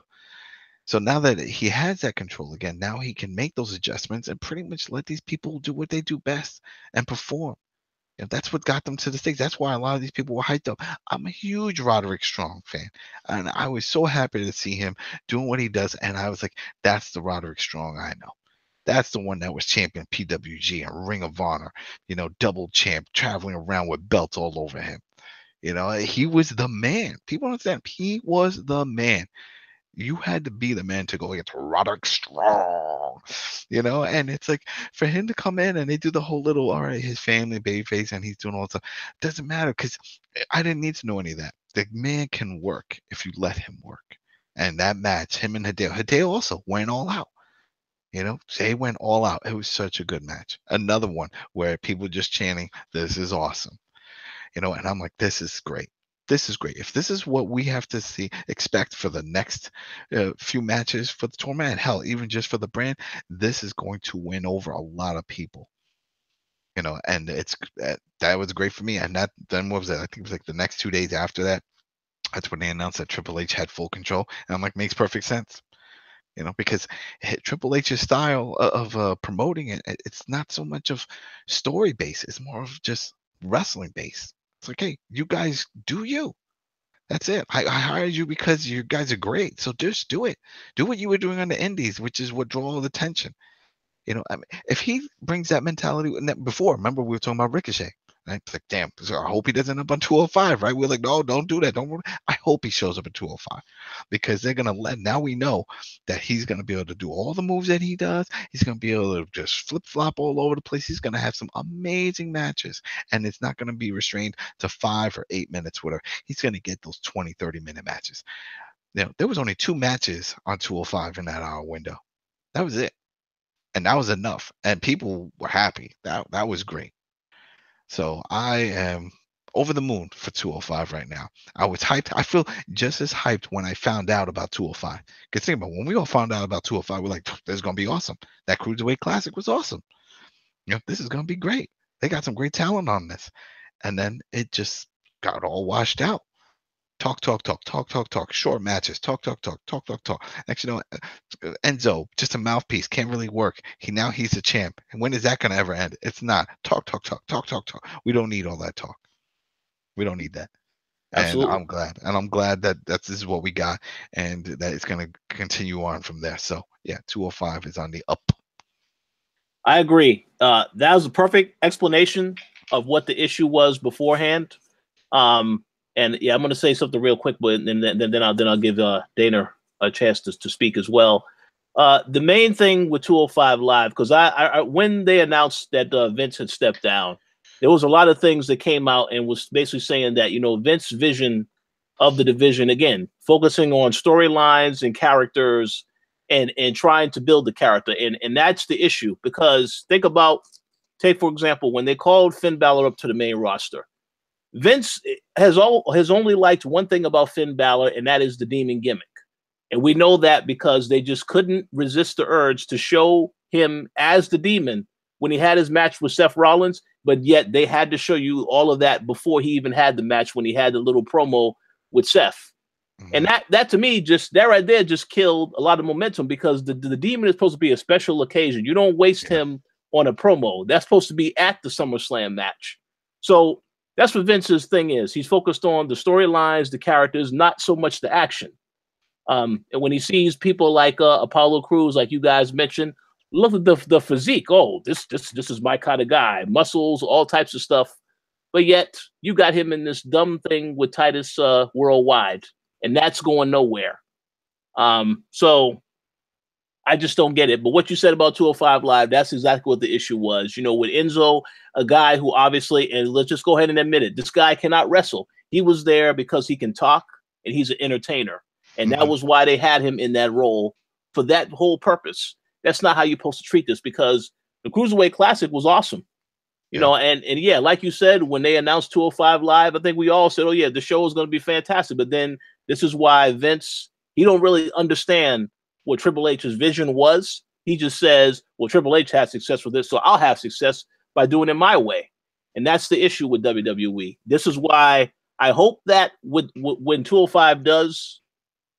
B: So now that he has that control again, now he can make those adjustments and pretty much let these people do what they do best and perform. That's what got them to the stage. That's why a lot of these people were hyped up. I'm a huge Roderick Strong fan, and I was so happy to see him doing what he does. And I was like, that's the Roderick Strong I know. That's the one that was champion PWG and Ring of Honor, double champ, traveling around with belts all over him. He was the man. People understand. He was the man. You had to be the man to go against Roderick Strong, and it's like for him to come in and they do the whole little, all right, his family, babyface, and he's doing all that stuff. Doesn't matter, because I didn't need to know any of that. The man can work if you let him work. And that match, him and Hideo also went all out. They went all out. It was such a good match. Another one where people just chanting, this is awesome. And I'm like, this is great. This is great. If this is what we have to expect for the next few matches for the tournament, and hell, even just for the brand, this is going to win over a lot of people. And that was great for me. And then what was that? I think it was like the next 2 days after that. That's when they announced that Triple H had full control. And I'm like, makes perfect sense. Because Triple H's style of promoting it, it's not so much of story based. It's more of just wrestling based. It's like, hey, you guys do you. That's it. I hired you because you guys are great. So just do it. Do what you were doing on the indies, which is what drew all the attention. If he brings that mentality before, remember we were talking about Ricochet. Right? It's like, damn, so I hope he doesn't end up on 205, right? We're like, no, don't do that. Don't. I hope he shows up at 205, because they're going to now we know that he's going to be able to do all the moves that he does. He's going to be able to just flip flop all over the place. He's going to have some amazing matches, and it's not going to be restrained to 5 or 8 minutes, whatever. He's going to get those 20, 30-minute matches. There was only 2 matches on 205 in that hour window. That was it. And that was enough. And people were happy. That was great. So I am over the moon for 205 right now. I was hyped. I feel just as hyped when I found out about 205. Because think about it, when we all found out about 205, we're like, this is going to be awesome. That Cruiserweight Classic was awesome. This is going to be great. They got some great talent on this. And then it just got all washed out. Talk. Short matches. Talk. Next, Enzo, just a mouthpiece, can't really work. He's a champ. And when is that going to ever end? It's not. Talk. We don't need all that talk. We don't need that.
A: Absolutely.
B: And I'm glad that this is what we got, and that it's going to continue on from there. So yeah, 205 is on the up.
A: I agree. That was a perfect explanation of what the issue was beforehand. And yeah, I'm going to say something real quick, but then I'll give Dana a chance to speak as well. The main thing with 205 Live, because I when they announced that Vince had stepped down, there was a lot of things that came out and was basically saying that, Vince's vision of the division, again, focusing on storylines and characters and trying to build the character. And that's the issue, because take, for example, when they called Finn Balor up to the main roster, Vince has only liked one thing about Finn Balor, and that is the demon gimmick. And we know that because they just couldn't resist the urge to show him as the demon when he had his match with Seth Rollins, but yet they had to show you all of that before he even had the match, when he had the little promo with Seth. Mm-hmm. And that to me, that right there just killed a lot of momentum, because the demon is supposed to be a special occasion. You don't waste him on a promo. That's supposed to be at the SummerSlam match. So that's what Vince's thing is. He's focused on the storylines, the characters, not so much the action. And when he sees people like Apollo Crews, like you guys mentioned, look at the physique. Oh, this is my kind of guy. Muscles, all types of stuff. But yet you got him in this dumb thing with Titus Worldwide, and that's going nowhere. So I just don't get it. But what you said about 205 Live, that's exactly what the issue was. With Enzo, a guy who obviously, and let's just go ahead and admit it, this guy cannot wrestle. He was there because he can talk and he's an entertainer. And that was why they had him in that role, for that whole purpose. That's not how you're supposed to treat this, because the Cruiserweight Classic was awesome. And yeah, like you said, when they announced 205 Live, I think we all said, oh yeah, the show is going to be fantastic. But then this is why Vince, he don't really understand what Triple H's vision was. He just says, well, Triple H had success with this, so I'll have success by doing it my way. And that's the issue with WWE. This is why I hope that when 205 does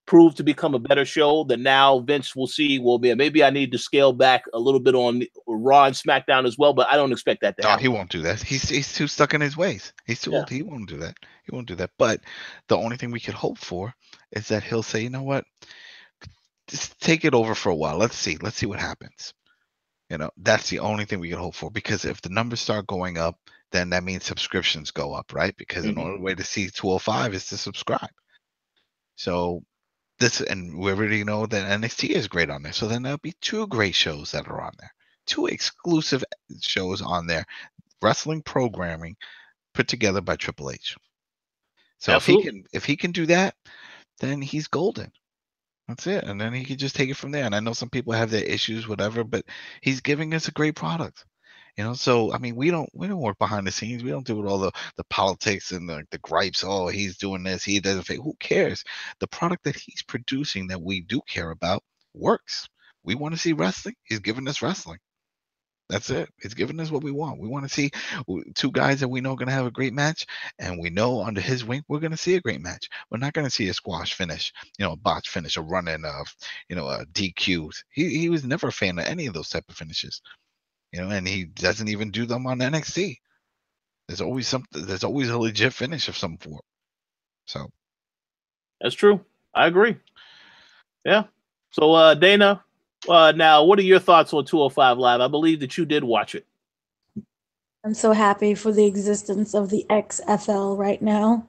A: prove to become a better show, that now Vince will see, well, man, maybe I need to scale back a little bit on Raw and SmackDown as well, but I don't expect that to happen.
B: No, he won't do that. He's too stuck in his ways. He's too old. He won't do that. He won't do that. But the only thing we could hope for is that he'll say, you know what? Just take it over for a while. Let's see what happens. That's the only thing we can hope for, because if the numbers start going up, then that means subscriptions go up, right? Because the only way to see 205 is to subscribe. So and we already know that NXT is great on there. So then there'll be 2 great shows that are on there, 2 exclusive shows on there, wrestling programming put together by Triple H. So if he can do that, then he's golden. That's it. And then he can just take it from there. And I know some people have their issues, whatever, but he's giving us a great product. So I mean, we don't work behind the scenes. We don't do all the politics and the gripes. Oh, he's doing this, he doesn't fit. Who cares? The product that he's producing, that we do care about, works. We want to see wrestling. He's giving us wrestling. That's it. He's giving us what we want. We want to see 2 guys that we know are going to have a great match, and we know under his wing we're going to see a great match. We're not going to see a squash finish, a botch finish, a run-in of, a DQ. He was never a fan of any of those type of finishes. And he doesn't even do them on NXT. There's always something. There's always a legit finish of some form. So
A: that's true. I agree. Yeah. So Dana, now what are your thoughts on 205 Live? I believe that you did watch it.
C: I'm so happy for the existence of the XFL right now.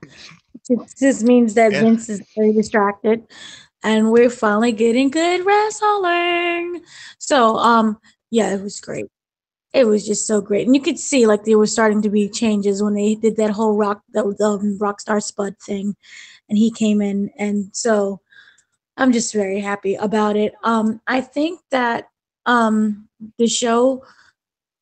C: It just means that Vince is very distracted, and we're finally getting good wrestling. So yeah, it was great. It was just so great. And you could see like there were starting to be changes when they did that whole Rockstar Spud thing, and he came in. And so I'm just very happy about it. I think that the show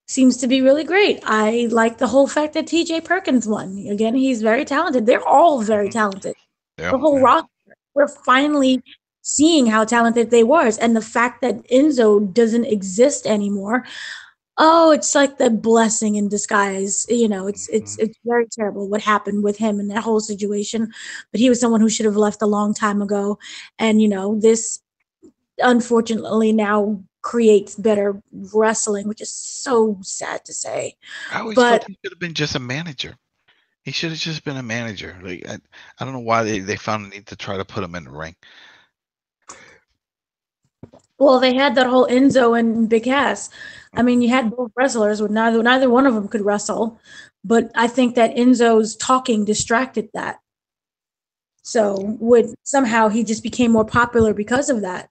C: seems to be really great. I like the whole fact that TJ Perkins won. Again, he's very talented. They're all very talented.
B: Yeah.
C: The whole roster. We're finally seeing how talented they were. And the fact that Enzo doesn't exist anymore, Oh, it's like the blessing in disguise. You know, it's
B: Mhm.
C: it's very terrible what happened with him and that whole situation. But he was someone who should have left a long time ago. And you know, this unfortunately now creates better wrestling, which is so sad to say.
B: I always thought
C: But
B: he should have been just a manager. He should have just been a manager. Like I don't know why they found the need to try to put him in the ring.
C: well, they had that whole Enzo and Big Cass. I mean, you had both wrestlers, with neither one of them could wrestle. But I think that Enzo's talking distracted that. So would somehow he just became more popular because of that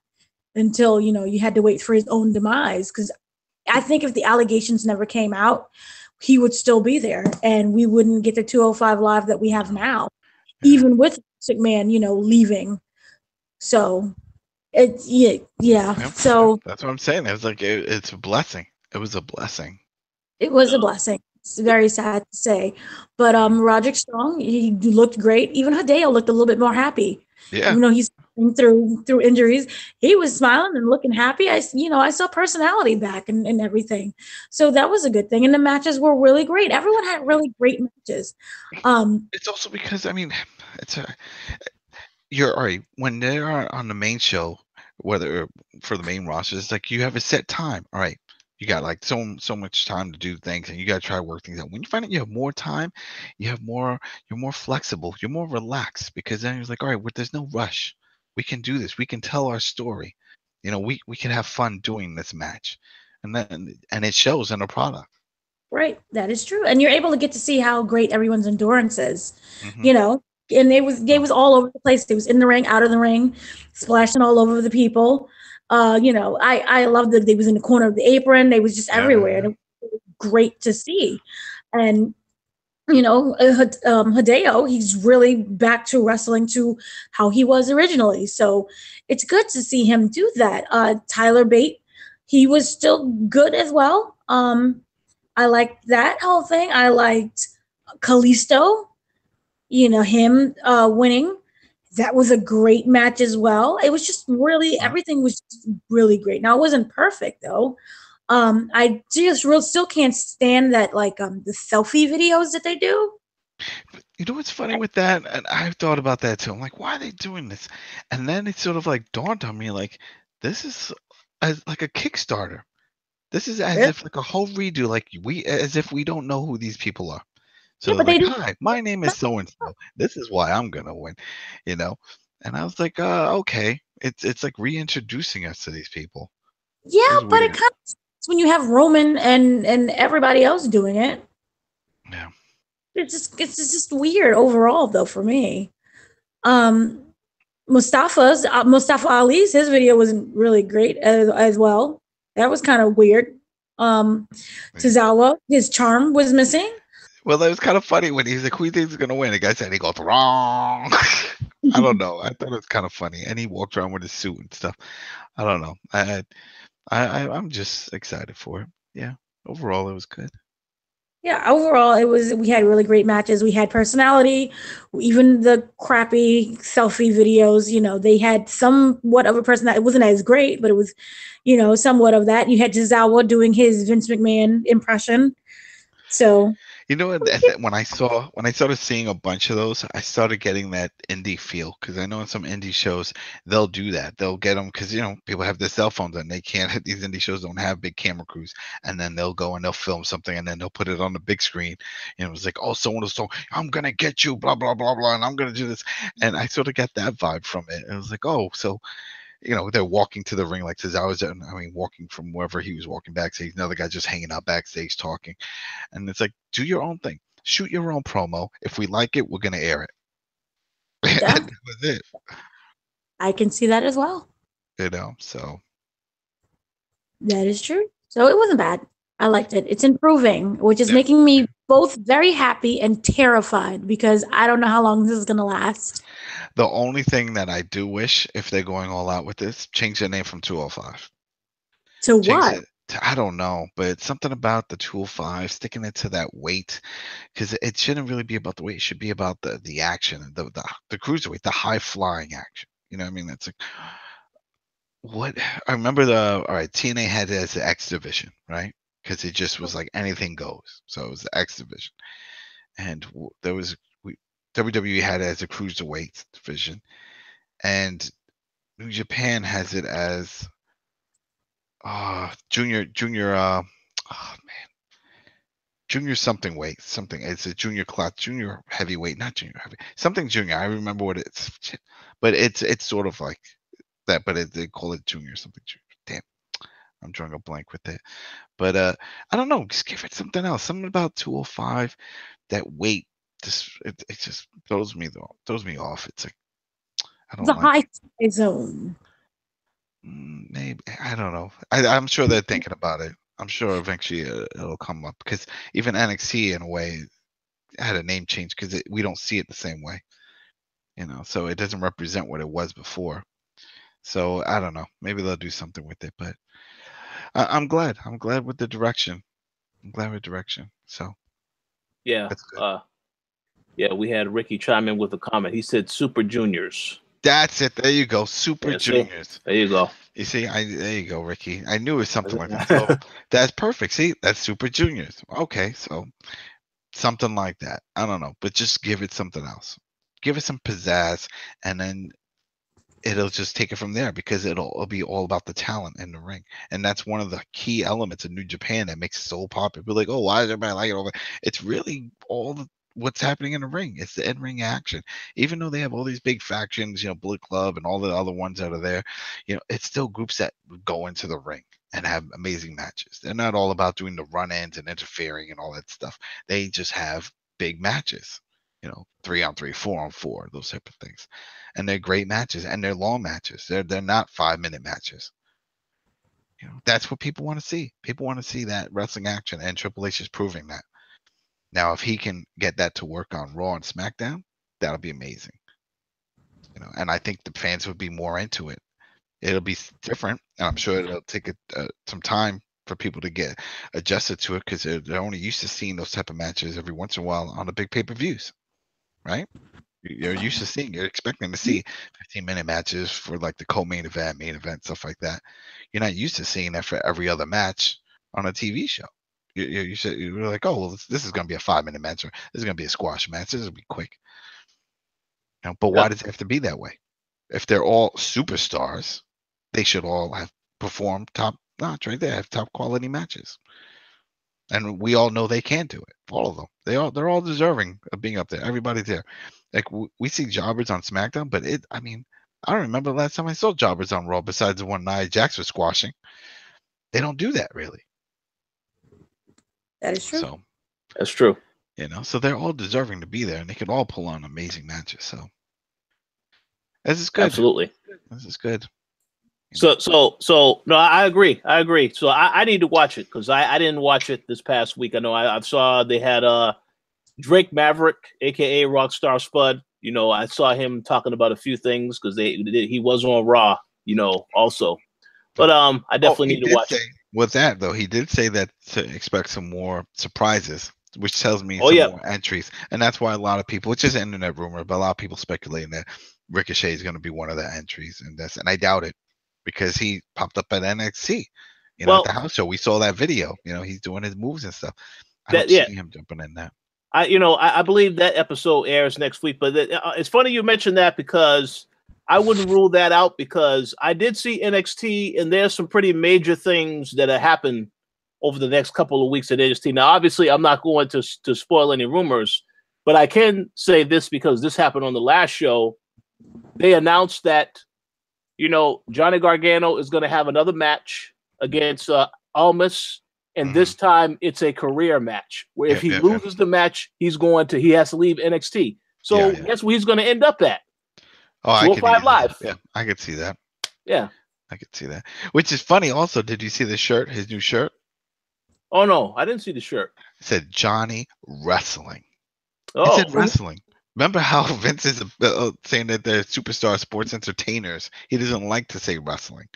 C: until, you know, you had to wait for his own demise. Because I think if the allegations never came out, he would still be there and we wouldn't get the 205 Live that we have now,
B: Yeah.
C: even with McMahon, you know, leaving. So it's yeah.
B: Yep.
C: So
B: That's what I'm saying. It was like it's a blessing. It was a blessing.
C: it was a blessing. It's very sad to say. But Roderick Strong, he looked great. Even Hideo looked a little bit more happy.
B: Yeah.
C: Even though he's been through injuries, he was smiling and looking happy. I saw personality back and everything. So that was a good thing. And the matches were really great. Everyone had really great matches.
B: It's also because I mean, you're all right when they're on the main show, whether for the main roster, it's like you have a set time. All right, you got like so much time to do things, and you got to try to work things out. When you find out you have more time, you're more flexible, you're more relaxed because then you're like, all right, there's no rush. We can do this. We can tell our story. You know, we can have fun doing this match, and it shows in the product.
C: Right, that is true, and you're able to get to see how great everyone's endurance is.
B: Hmm.
C: You know, and they was all over the place. They was in the ring, out of the ring, splashing all over the people. You know, I love that they was in the corner of the apron. They was just everywhere. And it was great to see, and you know, Hideo, he's really back to wrestling to how he was originally. So it's good to see him do that. Tyler Bate, he was still good as well. I liked that whole thing. I liked Kalisto, you know, him winning. That was a great match as well. It was just really, everything was just really great. Now, it wasn't perfect, though. I just still can't stand that, like, the selfie videos that they do.
B: You know what's funny with that? And I've thought about that too. I'm like, why are they doing this? And then it sort of like dawned on me, like, this is like a Kickstarter. This is as
C: Yeah,
B: if like a whole redo, like as if we don't know who these people are. So
C: yeah,
B: they're
C: but they
B: like,
C: do.
B: hi, my name is so and so. This is why I'm gonna win, you know. And I was like, okay, it's like reintroducing us to these people. It
C: Yeah,
B: was
C: but it
B: weird.
C: kind of when you have Roman and everybody else doing it.
B: Yeah.
C: It's just weird overall, though, for me. Um, Mustafa Ali's his video wasn't really great as well. That was kind of weird. Tozawa, his charm was missing.
B: Well, that was kind of funny when he's like, "Who do you think is gonna win?" The guy said he goes wrong. I don't know. I thought it was kind of funny, and he walked around with his suit and stuff. I don't know. I'm just excited for it. Yeah. Overall, it was good.
C: Yeah, overall, we had really great matches. We had personality, even the crappy selfie videos. You know, they had somewhat of a personality. It wasn't as great, but it was, you know, somewhat of that. You had Tozawa doing his Vince McMahon impression. So
B: You know, when I started seeing a bunch of those, I started getting that indie feel because I know in some indie shows they'll do that. They'll get them because people have their cell phones and they can't. These indie shows don't have big camera crews, and then they'll go and they'll film something and then they'll put it on the big screen. And it was like, oh, someone was talking, I'm gonna get you, blah blah blah blah, and I'm gonna do this. And I sort of got that vibe from it. And it was like, oh, so they're walking to the ring like says walking from wherever he was walking backstage. Another guy just hanging out backstage talking. And it's like, do your own thing. Shoot your own promo. If we like it, we're gonna air it.
C: yeah,
B: And that was it.
C: I can see that as well.
B: So
C: That is true. So it wasn't bad. I liked it. It's improving, which is
B: yeah.
C: making me both very happy and terrified because I don't know how long this is going to last.
B: The only thing that I do wish, if they're going all out with this, change the name from 205.
C: To
B: Change
C: what?
B: it to, I don't know, but something about the 205, sticking it to that weight, because it shouldn't really be about the weight. It should be about the action, the cruiserweight, the high flying action. You know what I mean? That's like what I remember. All right, TNA had it as the X division, right? because it just was like anything goes. So it was the X division, and WWE had it as a cruiserweight division, and New Japan has it as junior junior something weight, something. It's a junior class, junior heavyweight, not junior heavy, something junior. I remember what it's, but it's sort of like that, but they call it junior something junior. Damn, I'm drawing a blank with it. But I don't know, just give it something else. Something about 205, that weight, just it just throws me off. It's like I don't
C: The
B: like
C: high zone.
B: Maybe, I don't know. I'm sure they're thinking about it. I'm sure eventually it'll come up, because even NXT in a way had a name change because we don't see it the same way, so it doesn't represent what it was before. So I don't know. Maybe they'll do something with it, but I'm glad. I'm glad with the direction. I'm glad with direction. So
A: yeah,
B: that's good.
A: Yeah, we had Ricky chime in with a comment. He said Super Juniors.
B: That's it. There you go. Super Juniors.
A: There you go.
B: You see, there you go, Ricky. I knew it was something like that. So that's perfect. See, that's Super Juniors. Okay, so something like that. I don't know, but just give it something else. Give it some pizzazz, and then it'll just take it from there, because it'll be all about the talent in the ring. And that's one of the key elements of New Japan that makes it so popular. People are like, oh, why does everybody like it over? It's really what's happening in the ring. It's the in-ring action. Even though they have all these big factions, Bullet Club and all the other ones that are there, it's still groups that go into the ring and have amazing matches. They're not all about doing the run-ins and interfering and all that stuff. They just have big matches, 3-on-3, 4-on-4, those type of things. And they're great matches, and they're long matches. They're not 5-minute matches. That's what people want to see. People want to see that wrestling action, and Triple H is proving that. Now, if he can get that to work on Raw and SmackDown, that'll be amazing. And I think the fans would be more into it. It'll be different, and I'm sure it'll take some time for people to get adjusted to it, because they're only used to seeing those type of matches every once in a while on the big pay-per-views, right? You're used to seeing, you're expecting to see 15-minute matches for like the co-main event, main event, stuff like that. You're not used to seeing that for every other match on a TV show. You're like, oh, well, this is going to be a 5-minute match, or this is going to be a squash match. This is going to be quick. But why does it have to be that way? If they're all superstars, they should all have performed top notch right there, have top quality matches. And we all know they can do it. All of them. They're all deserving of being up there. Everybody's there. Like, we see jobbers on SmackDown, but I don't remember the last time I saw jobbers on Raw besides the one Nia Jax was squashing. They don't do that, really.
C: That is true.
B: So
A: that's true.
B: So they're all deserving to be there, and they can all pull on amazing matches. So this is good.
A: Absolutely.
B: This is good.
A: So no, I agree. So I need to watch it, because I didn't watch it this past week. I know I saw they had Drake Maverick, aka Rockstar Spud. I saw him talking about a few things, because he was on Raw, also. But I definitely need to watch it.
B: With that though, he did say that to expect some more surprises, which tells me some more entries, and that's why a lot of people, which is an internet rumor, but a lot of people speculating that Ricochet is going to be one of the entries, and I doubt it, because he popped up at NXT, at the house show. We saw that video. He's doing his moves and stuff. I don't see him jumping in that.
A: I believe that episode airs next week, but it's funny you mentioned that, because I wouldn't rule that out, because I did see NXT, and there's some pretty major things that have happened over the next couple of weeks at NXT. Now, obviously, I'm not going to spoil any rumors, but I can say this, because this happened on the last show. They announced that, Johnny Gargano is going to have another match against Almas, and this time it's a career match, where if he loses the match, he has to leave NXT. So guess where he's going to end up at?
B: Oh, I could
A: Live.
B: Yeah, I could see that.
A: Yeah,
B: I could see that. Which is funny. Also, did you see the shirt? His new shirt?
A: Oh no, I didn't see the shirt.
B: It said Johnny Wrestling.
A: Oh,
B: it said wrestling. Remember how Vince is saying that they're superstar sports entertainers? He doesn't like to say wrestling.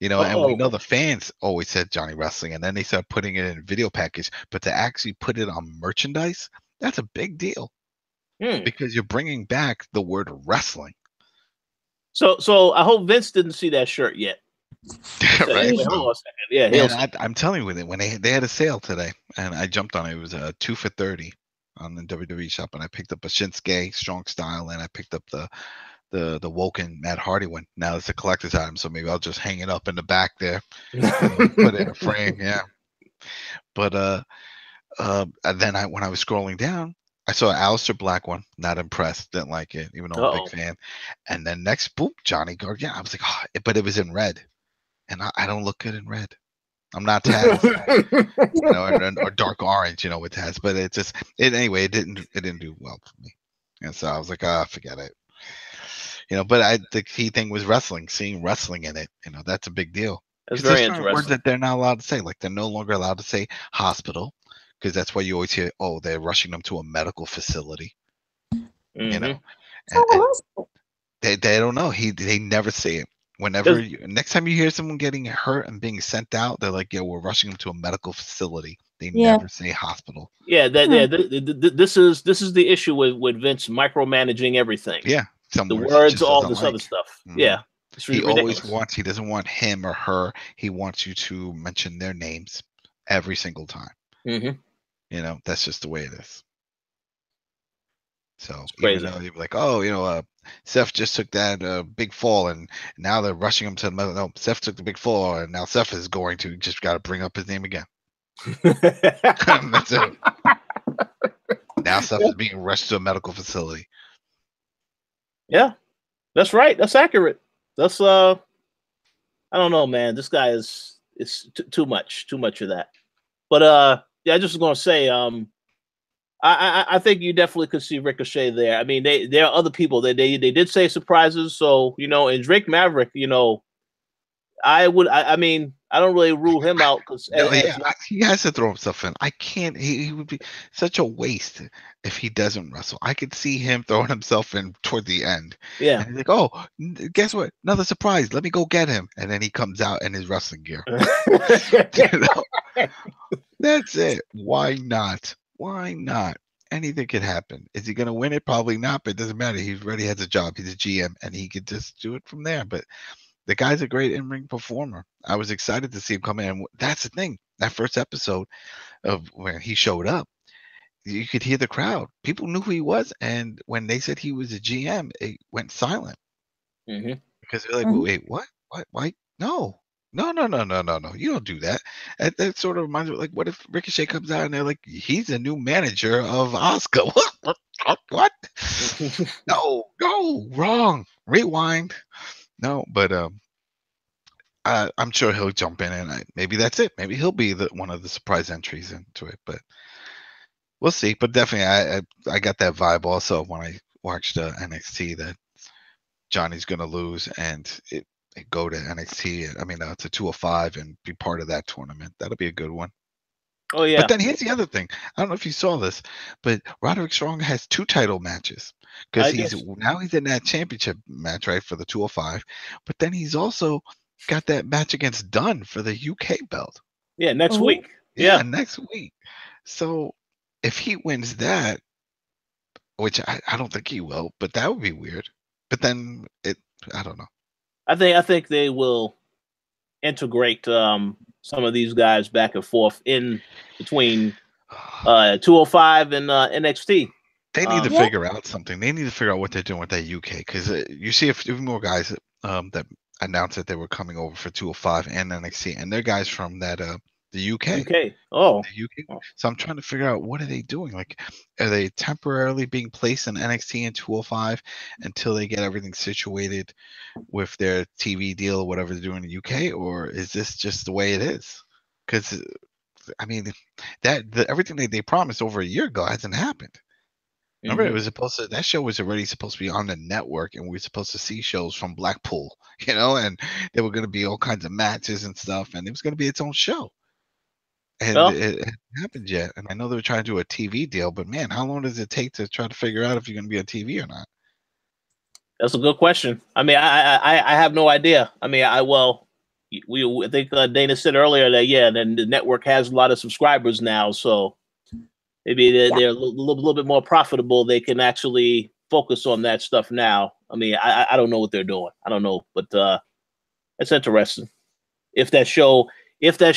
B: And we know the fans always said Johnny Wrestling, and then they started putting it in a video package. But to actually put it on merchandise, that's a big deal, because you're bringing back the word wrestling.
A: So I hope Vince didn't see that shirt yet.
B: Right?
A: Wait, hold on a second. Yeah,
B: and I'm telling you, when they had a sale today, and I jumped on it. It was 2 for $30 on the WWE shop, and I picked up a Shinsuke Strong Style, and I picked up the Woken Matt Hardy one. Now it's a collector's item, so maybe I'll just hang it up in the back there, put it in a frame. Yeah. But and then when I was scrolling down, I saw an Aleister Black one. Not impressed. Didn't like it, even though I'm a big fan. And then next, boop, Johnny Gargano. I was like, oh, but it was in red, and I don't look good in red. I'm not Taz, or dark orange, with Taz. But anyway, it didn't do well for me, and so I was like, forget it. But the key thing was wrestling, seeing wrestling in it. That's a big deal.
A: That's very interesting.
B: Words that they're not allowed to say, like they're no longer allowed to say hospital, because that's why you always hear, oh, they're rushing them to a medical facility.
A: Mm-hmm.
B: And they don't know. They never say it. Whenever next time you hear someone getting hurt and being sent out, they're like, yeah, we're rushing them to a medical facility. They never say hospital.
A: Yeah, this is the issue with Vince micromanaging everything.
B: Yeah,
A: the words, all this other stuff. Mm-hmm. Yeah,
B: he always wants. He doesn't want him or her. He wants you to mention their names every single time.
A: Mm-hmm.
B: That's just the way it is. So even though you're like, oh, Seth just took that big fall, and now they're rushing him to the middle. No, Seth took the big fall, and now Seth is going to just got to bring up his name again. That's it. Now Seth is being rushed to a medical facility.
A: Yeah, that's right. That's accurate. That's I don't know, man. This guy is too much of that. But yeah, I just was gonna say, I think you definitely could see Ricochet there. I mean, there are other people that they did say surprises. So and Drake Maverick, I mean, I don't really rule him out because
B: he has to throw himself in. I can't. He would be such a waste if he doesn't wrestle. I could see him throwing himself in toward the end.
A: Yeah,
B: and he's like, oh, guess what? Another surprise. Let me go get him. And then he comes out in his wrestling gear. That's it. Why not? Why not? Anything could happen. Is he going to win it? Probably not, but it doesn't matter. He already has a job. He's a GM, and he could just do it from there. But the guy's a great in-ring performer. I was excited to see him come in. And that's the thing. That first episode of when he showed up, you could hear the crowd. People knew who he was, and when they said he was a GM, it went silent.
A: Mm-hmm.
B: Because they're like, wait, what? Why? No. You don't do that. That sort of reminds me, like, what if Ricochet comes out and they're like, he's a new manager of Asuka? What? No, wrong. Rewind. No, but I'm sure he'll jump in, and maybe that's it. Maybe he'll be one of the surprise entries into it, but we'll see. But definitely, I got that vibe also when I watched NXT that Johnny's gonna lose and go to NXT. I mean, it's a 205 and be part of that tournament. That'll be a good one.
A: Oh yeah.
B: But then here's the other thing. I don't know if you saw this, but Roderick Strong has 2 title matches because he's in that championship match, right, for the 205. But then he's also got that match against Dunn for the UK belt.
A: Yeah, next week.
B: Yeah, next week. So if he wins that, which I don't think he will, but that would be weird. But then I don't know.
A: I think they will integrate some of these guys back and forth in between 205 and NXT.
B: They need to figure out something. They need to figure out what they're doing with that UK, because you see a few more guys that announced that they were coming over for 205 and NXT, and they're guys from that the UK.
A: Oh.
B: The UK. So I'm trying to figure out, what are they doing? Like, are they temporarily being placed in NXT and 205 until they get everything situated with their TV deal or whatever they're doing in the UK, or is this just the way it is? Because I mean, everything that they promised over a year ago hasn't happened. Remember, it was that show was already supposed to be on the network, and we were supposed to see shows from Blackpool, and there were going to be all kinds of matches and stuff, and it was going to be its own show. And it hasn't happened yet. And I know they were trying to do a TV deal, but man, how long does it take to try to figure out if you're going to be on TV or not?
A: That's a good question. I mean, I have no idea. I mean, I think Dana said earlier that then the network has a lot of subscribers now, so maybe they're a little bit more profitable. They can actually focus on that stuff now. I mean, I don't know what they're doing. I don't know, but it's interesting. if that show if that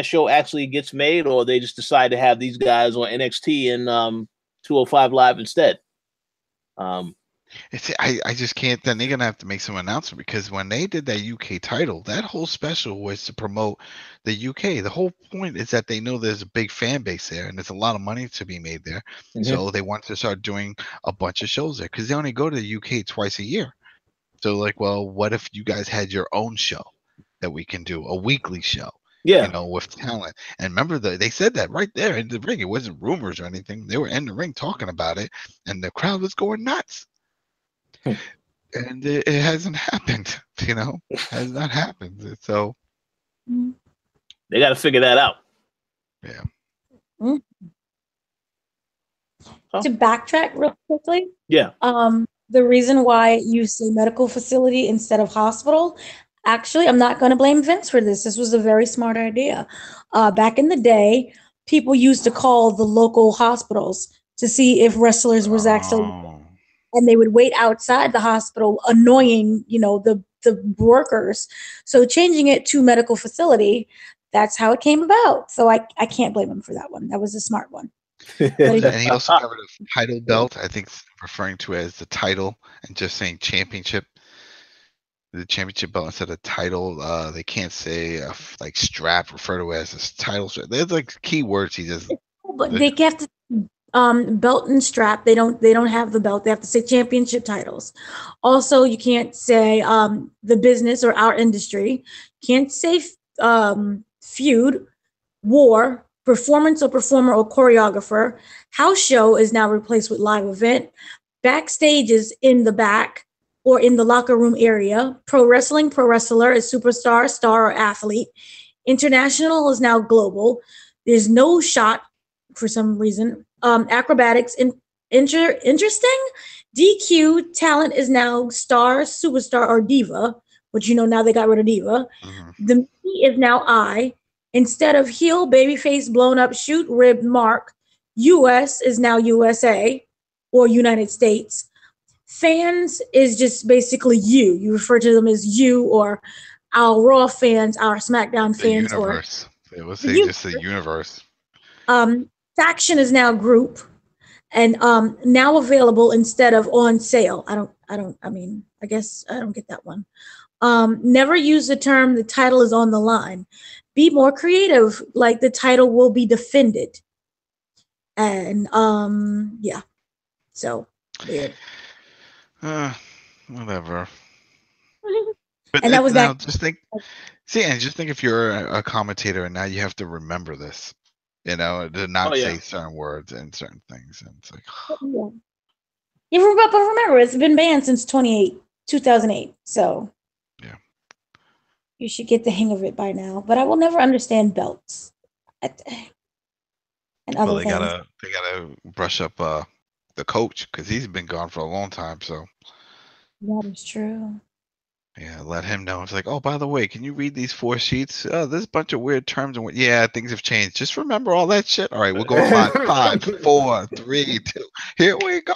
A: show actually gets made, or they just decide to have these guys on NXT and 205 Live instead.
B: I just can't. Then they're gonna have to make some announcement, because when they did that UK title, that whole special was to promote the UK. The whole point is that they know there's a big fan base there, and there's a lot of money to be made there.
A: Mhm.
B: So they want to start doing a bunch of shows there, because they only go to the UK twice a year. So like, well, what if you guys had your own show that we can do, a weekly show?
A: Yeah.
B: You know, with talent. And remember, they said that right there in the ring. It wasn't rumors or anything. They were in the ring talking about it, and the crowd was going nuts. And it hasn't happened, you know, has not happened. So
A: they got to figure that out.
B: Yeah.
C: To backtrack real quickly.
A: Yeah.
C: The reason why you say medical facility instead of hospital, actually, I'm not going to blame Vince for this. This was a very smart idea. Back in the day, people used to call the local hospitals to see if wrestlers was actually, and they would wait outside the hospital, annoying, you know, the workers. So changing it to medical facility, that's how it came about. So I can't blame him for that one. That was a smart one.
B: And he also got rid of title belt. I think referring to it as the title and just saying championship. The championship belt instead of title. They can't say like strap, refer to it as a title. There's like keywords he doesn't.
C: But they have to belt and strap. They don't have the belt. They have to say championship titles. Also, you can't say the business or our industry. Can't say feud, war, performance or performer or choreographer. House show is now replaced with live event. Backstage is in the back or in the locker room area. Pro wrestling, pro wrestler is superstar, star, or athlete. International is now global. There's no shot for some reason. Acrobatics, interesting. DQ, talent is now star, superstar, or diva, which, you know, now they got rid of diva. The me is now I. Instead of heel, babyface, blown up, shoot, rib, mark. US is now USA or United States. Fans is just basically you. You refer to them as you, or our Raw fans, our SmackDown fans.
B: The universe. It was just the universe.
C: Faction is now group, and now available instead of on sale. I guess I don't get that one. Never use the term the title is on the line. Be more creative, like the title will be defended. And yeah. So weird.
B: Whatever. But
C: And that was
B: now
C: that.
B: just think if you're a commentator and now you have to remember this, you know, to not say certain words and certain things, and it's like
C: Yeah, but remember, it's been banned since 2008. So
B: yeah,
C: you should get the hang of it by now. But I will never understand belts and other
B: they
C: things.
B: gotta brush up the coach, because he's been gone for a long time. So
C: That is true.
B: yeah, let him know. It's like, oh, by the way, can you read these 4 sheets? There's a bunch of weird terms and yeah, things have changed. Just remember all that shit. All right, we'll go 5, 4, 3, 2. Here we go.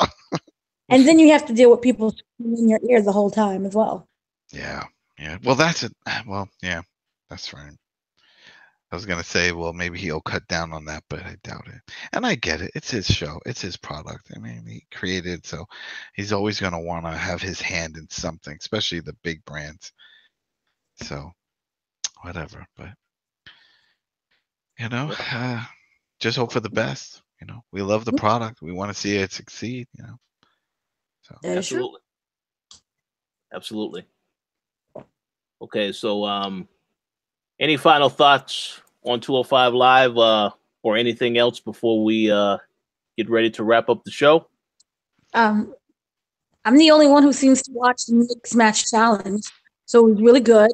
C: And then you have to deal with people in your ear the whole time as well.
B: Yeah. Well, that's it. Well, yeah, that's right. I was gonna say, well, maybe he'll cut down on that, but I doubt it. And I get it. It's his show. It's his product. I mean, he created, so he's always gonna want to have his hand in something, especially the big brands. So, whatever. But you know, just hope for the best. You know, we love the product. We want to see it succeed. You know. So
A: Absolutely. Okay, so any final thoughts on 205 Live or anything else before we get ready to wrap up the show?
C: I'm the only one who seems to watch the Mixed Match Challenge, so it was really good.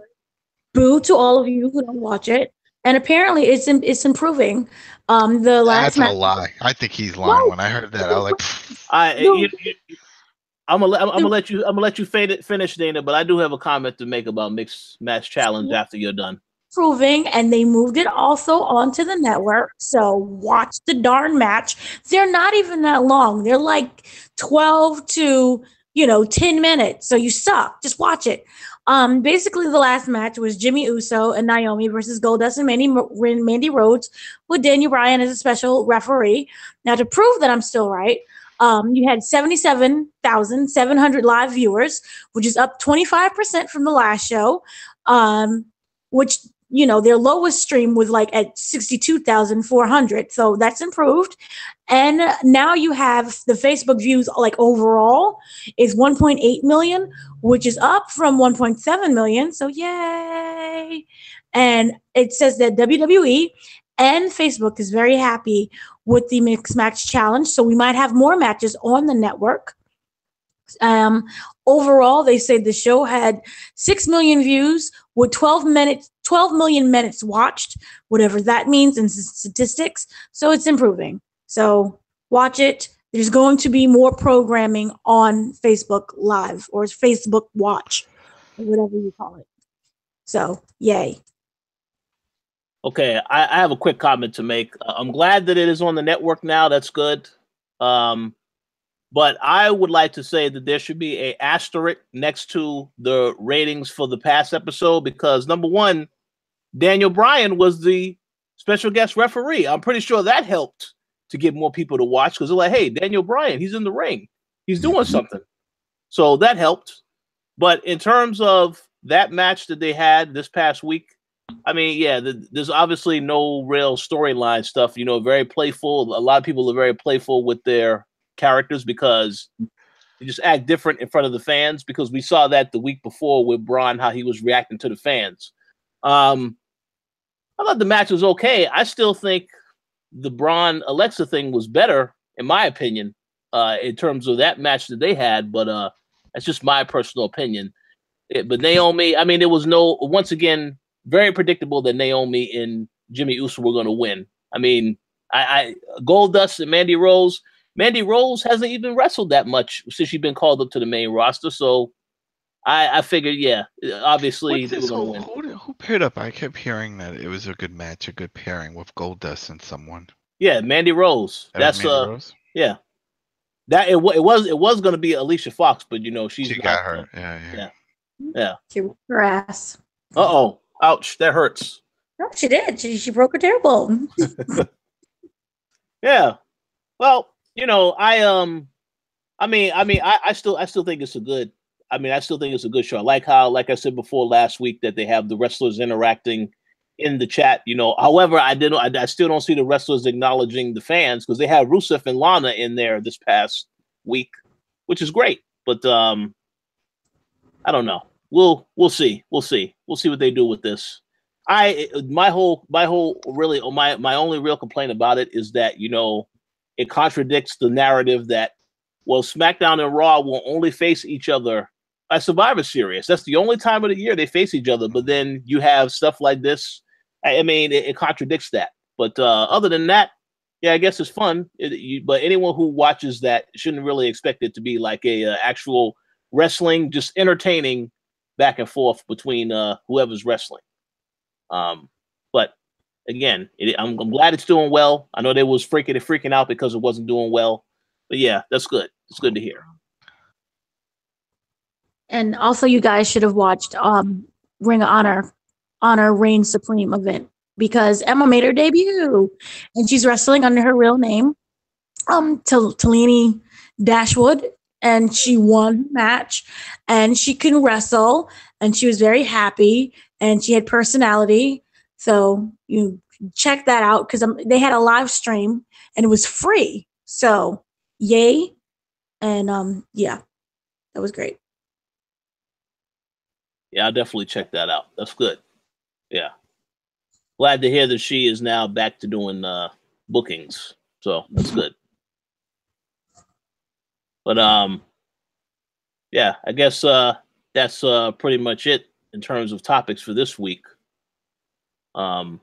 C: Boo to all of you who don't watch it. And apparently it's improving.
B: That's a lie. I think he's lying. When I heard that, I was like,
A: I'm gonna let you finish, Dana. But I do have a comment to make about Mixed Match Challenge after you're done.
C: Improving, and they moved it also onto the network. So watch the darn match. They're not even that long. They're like 12 to 10 minutes. So you suck. Just watch it. Basically, the last match was Jimmy Uso and Naomi versus Goldust and Mandy Rhodes, with Daniel Bryan as a special referee. Now, to prove that I'm still right, you had 77,700 live viewers, which is up 25% from the last show, which, you know, their lowest stream was like at 62,400. So that's improved. And now you have the Facebook views, like overall is 1.8 million, which is up from 1.7 million. So yay. And it says that WWE and Facebook is very happy with the Mixed Match Challenge. So we might have more matches on the network. Overall, they say the show had 6 million views with 12 million minutes watched, whatever that means in statistics. So it's improving. So watch it. There's going to be more programming on Facebook Live or Facebook Watch, or whatever you call it. So yay.
A: Okay, I have a quick comment to make. I'm glad that it is on the network now. That's good. But I would like to say that there should be an asterisk next to the ratings for the past episode, because number one, Daniel Bryan was the special guest referee. I'm pretty sure that helped to get more people to watch, because they're like, hey, Daniel Bryan, he's in the ring. He's doing something. So that helped. But in terms of that match that they had this past week, I mean, yeah, there's obviously no real storyline stuff, you know, very playful. A lot of people are very playful with their characters because they just act different in front of the fans, because we saw that the week before with Braun, how he was reacting to the fans. I thought the match was okay. I still think the Braun Alexa thing was better, in my opinion, in terms of that match that they had, but that's just my personal opinion. But Naomi, I mean, there was no, once again, very predictable that Naomi and Jimmy Uso were going to win. I mean, Goldust and Mandy Rose hasn't even wrestled that much since she's been called up to the main roster. So I figured, yeah, obviously they were going to win.
B: Who paired up? I kept hearing that it was a good match, a good pairing with Goldust and someone.
A: Yeah, Mandy Rose. That's
B: Mandy Rose?
A: Yeah. That it was going to be Alicia Fox, but you know she
B: got her. Yeah.
C: She broke her ass.
A: Uh-oh. Ouch, that hurts.
C: No, she did. She broke her tailbone.
A: Yeah. Well, you know, I still think it's a good. I mean, I still think it's a good show. I like how, like I said before last week, that they have the wrestlers interacting in the chat. You know, however, I still don't see the wrestlers acknowledging the fans, because they have Rusev and Lana in there this past week, which is great. But I don't know. We'll see. We'll see what they do with this. My only real complaint about it is that, you know, it contradicts the narrative that, well, SmackDown and Raw will only face each other at Survivor Series. That's the only time of the year they face each other. But then you have stuff like this. I mean, it contradicts that. But other than that, yeah, I guess it's fun. But anyone who watches that shouldn't really expect it to be like a actual wrestling, just entertaining back and forth between whoever's wrestling. But again, I'm glad it's doing well. I know they was freaking out because it wasn't doing well. But yeah, that's good. It's good to hear.
C: And also, you guys should have watched Ring of Honor Reign Supreme event, because Emma made her debut, and she's wrestling under her real name, Talini Dashwood, and she won the match, and she can wrestle, and she was very happy, and she had personality. So you check that out, because they had a live stream, and it was free. So yay. And yeah, that was great.
A: Yeah, I'll definitely check that out. That's good. Yeah. Glad to hear that she is now back to doing bookings. So that's good. But yeah, I guess that's pretty much it in terms of topics for this week. Adam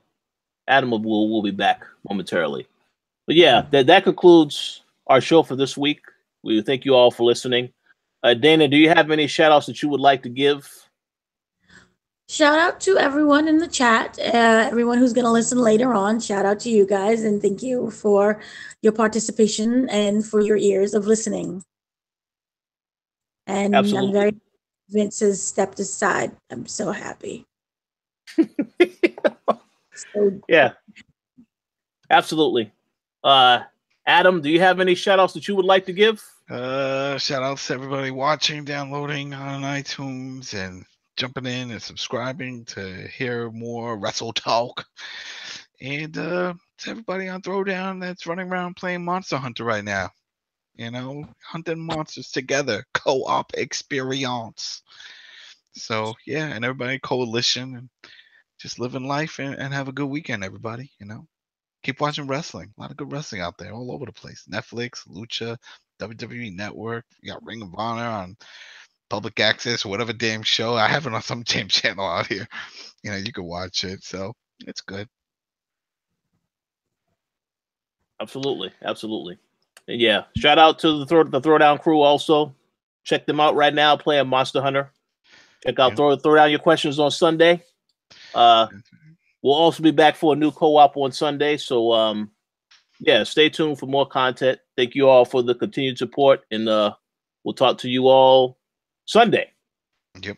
A: will be back momentarily. But yeah, that concludes our show for this week. We thank you all for listening. Dana, do you have any shout outs that you would like to give?
C: Shout out to everyone in the chat, everyone who's going to listen later on. Shout out to you guys, and thank you for your participation and for your ears of listening. And
A: Absolutely.
C: I'm very Vince has stepped aside. I'm so happy.
A: Yeah, absolutely. Adam, do you have any shout outs that you would like to give?
B: Shout outs to everybody watching, downloading on iTunes, and jumping in and subscribing to hear more Wrestle Talk. And to everybody on Throwdown that's running around playing Monster Hunter right now. You know, hunting monsters together, co-op experience. So yeah, and everybody Coalition, and just living life and have a good weekend, everybody. You know, keep watching wrestling. A lot of good wrestling out there, all over the place. Netflix, Lucha, WWE Network. You got Ring of Honor on public access or whatever damn show. I have it on some damn channel out here. You know, you can watch it. So it's good.
A: Absolutely, absolutely. And yeah, shout out to the Throwdown crew also. Check them out right now playing Monster Hunter. Check out Throw Down Your Questions on Sunday. We'll also be back for a new co-op on Sunday. So yeah, stay tuned for more content. Thank you all for the continued support, and we'll talk to you all Sunday.
B: Yep.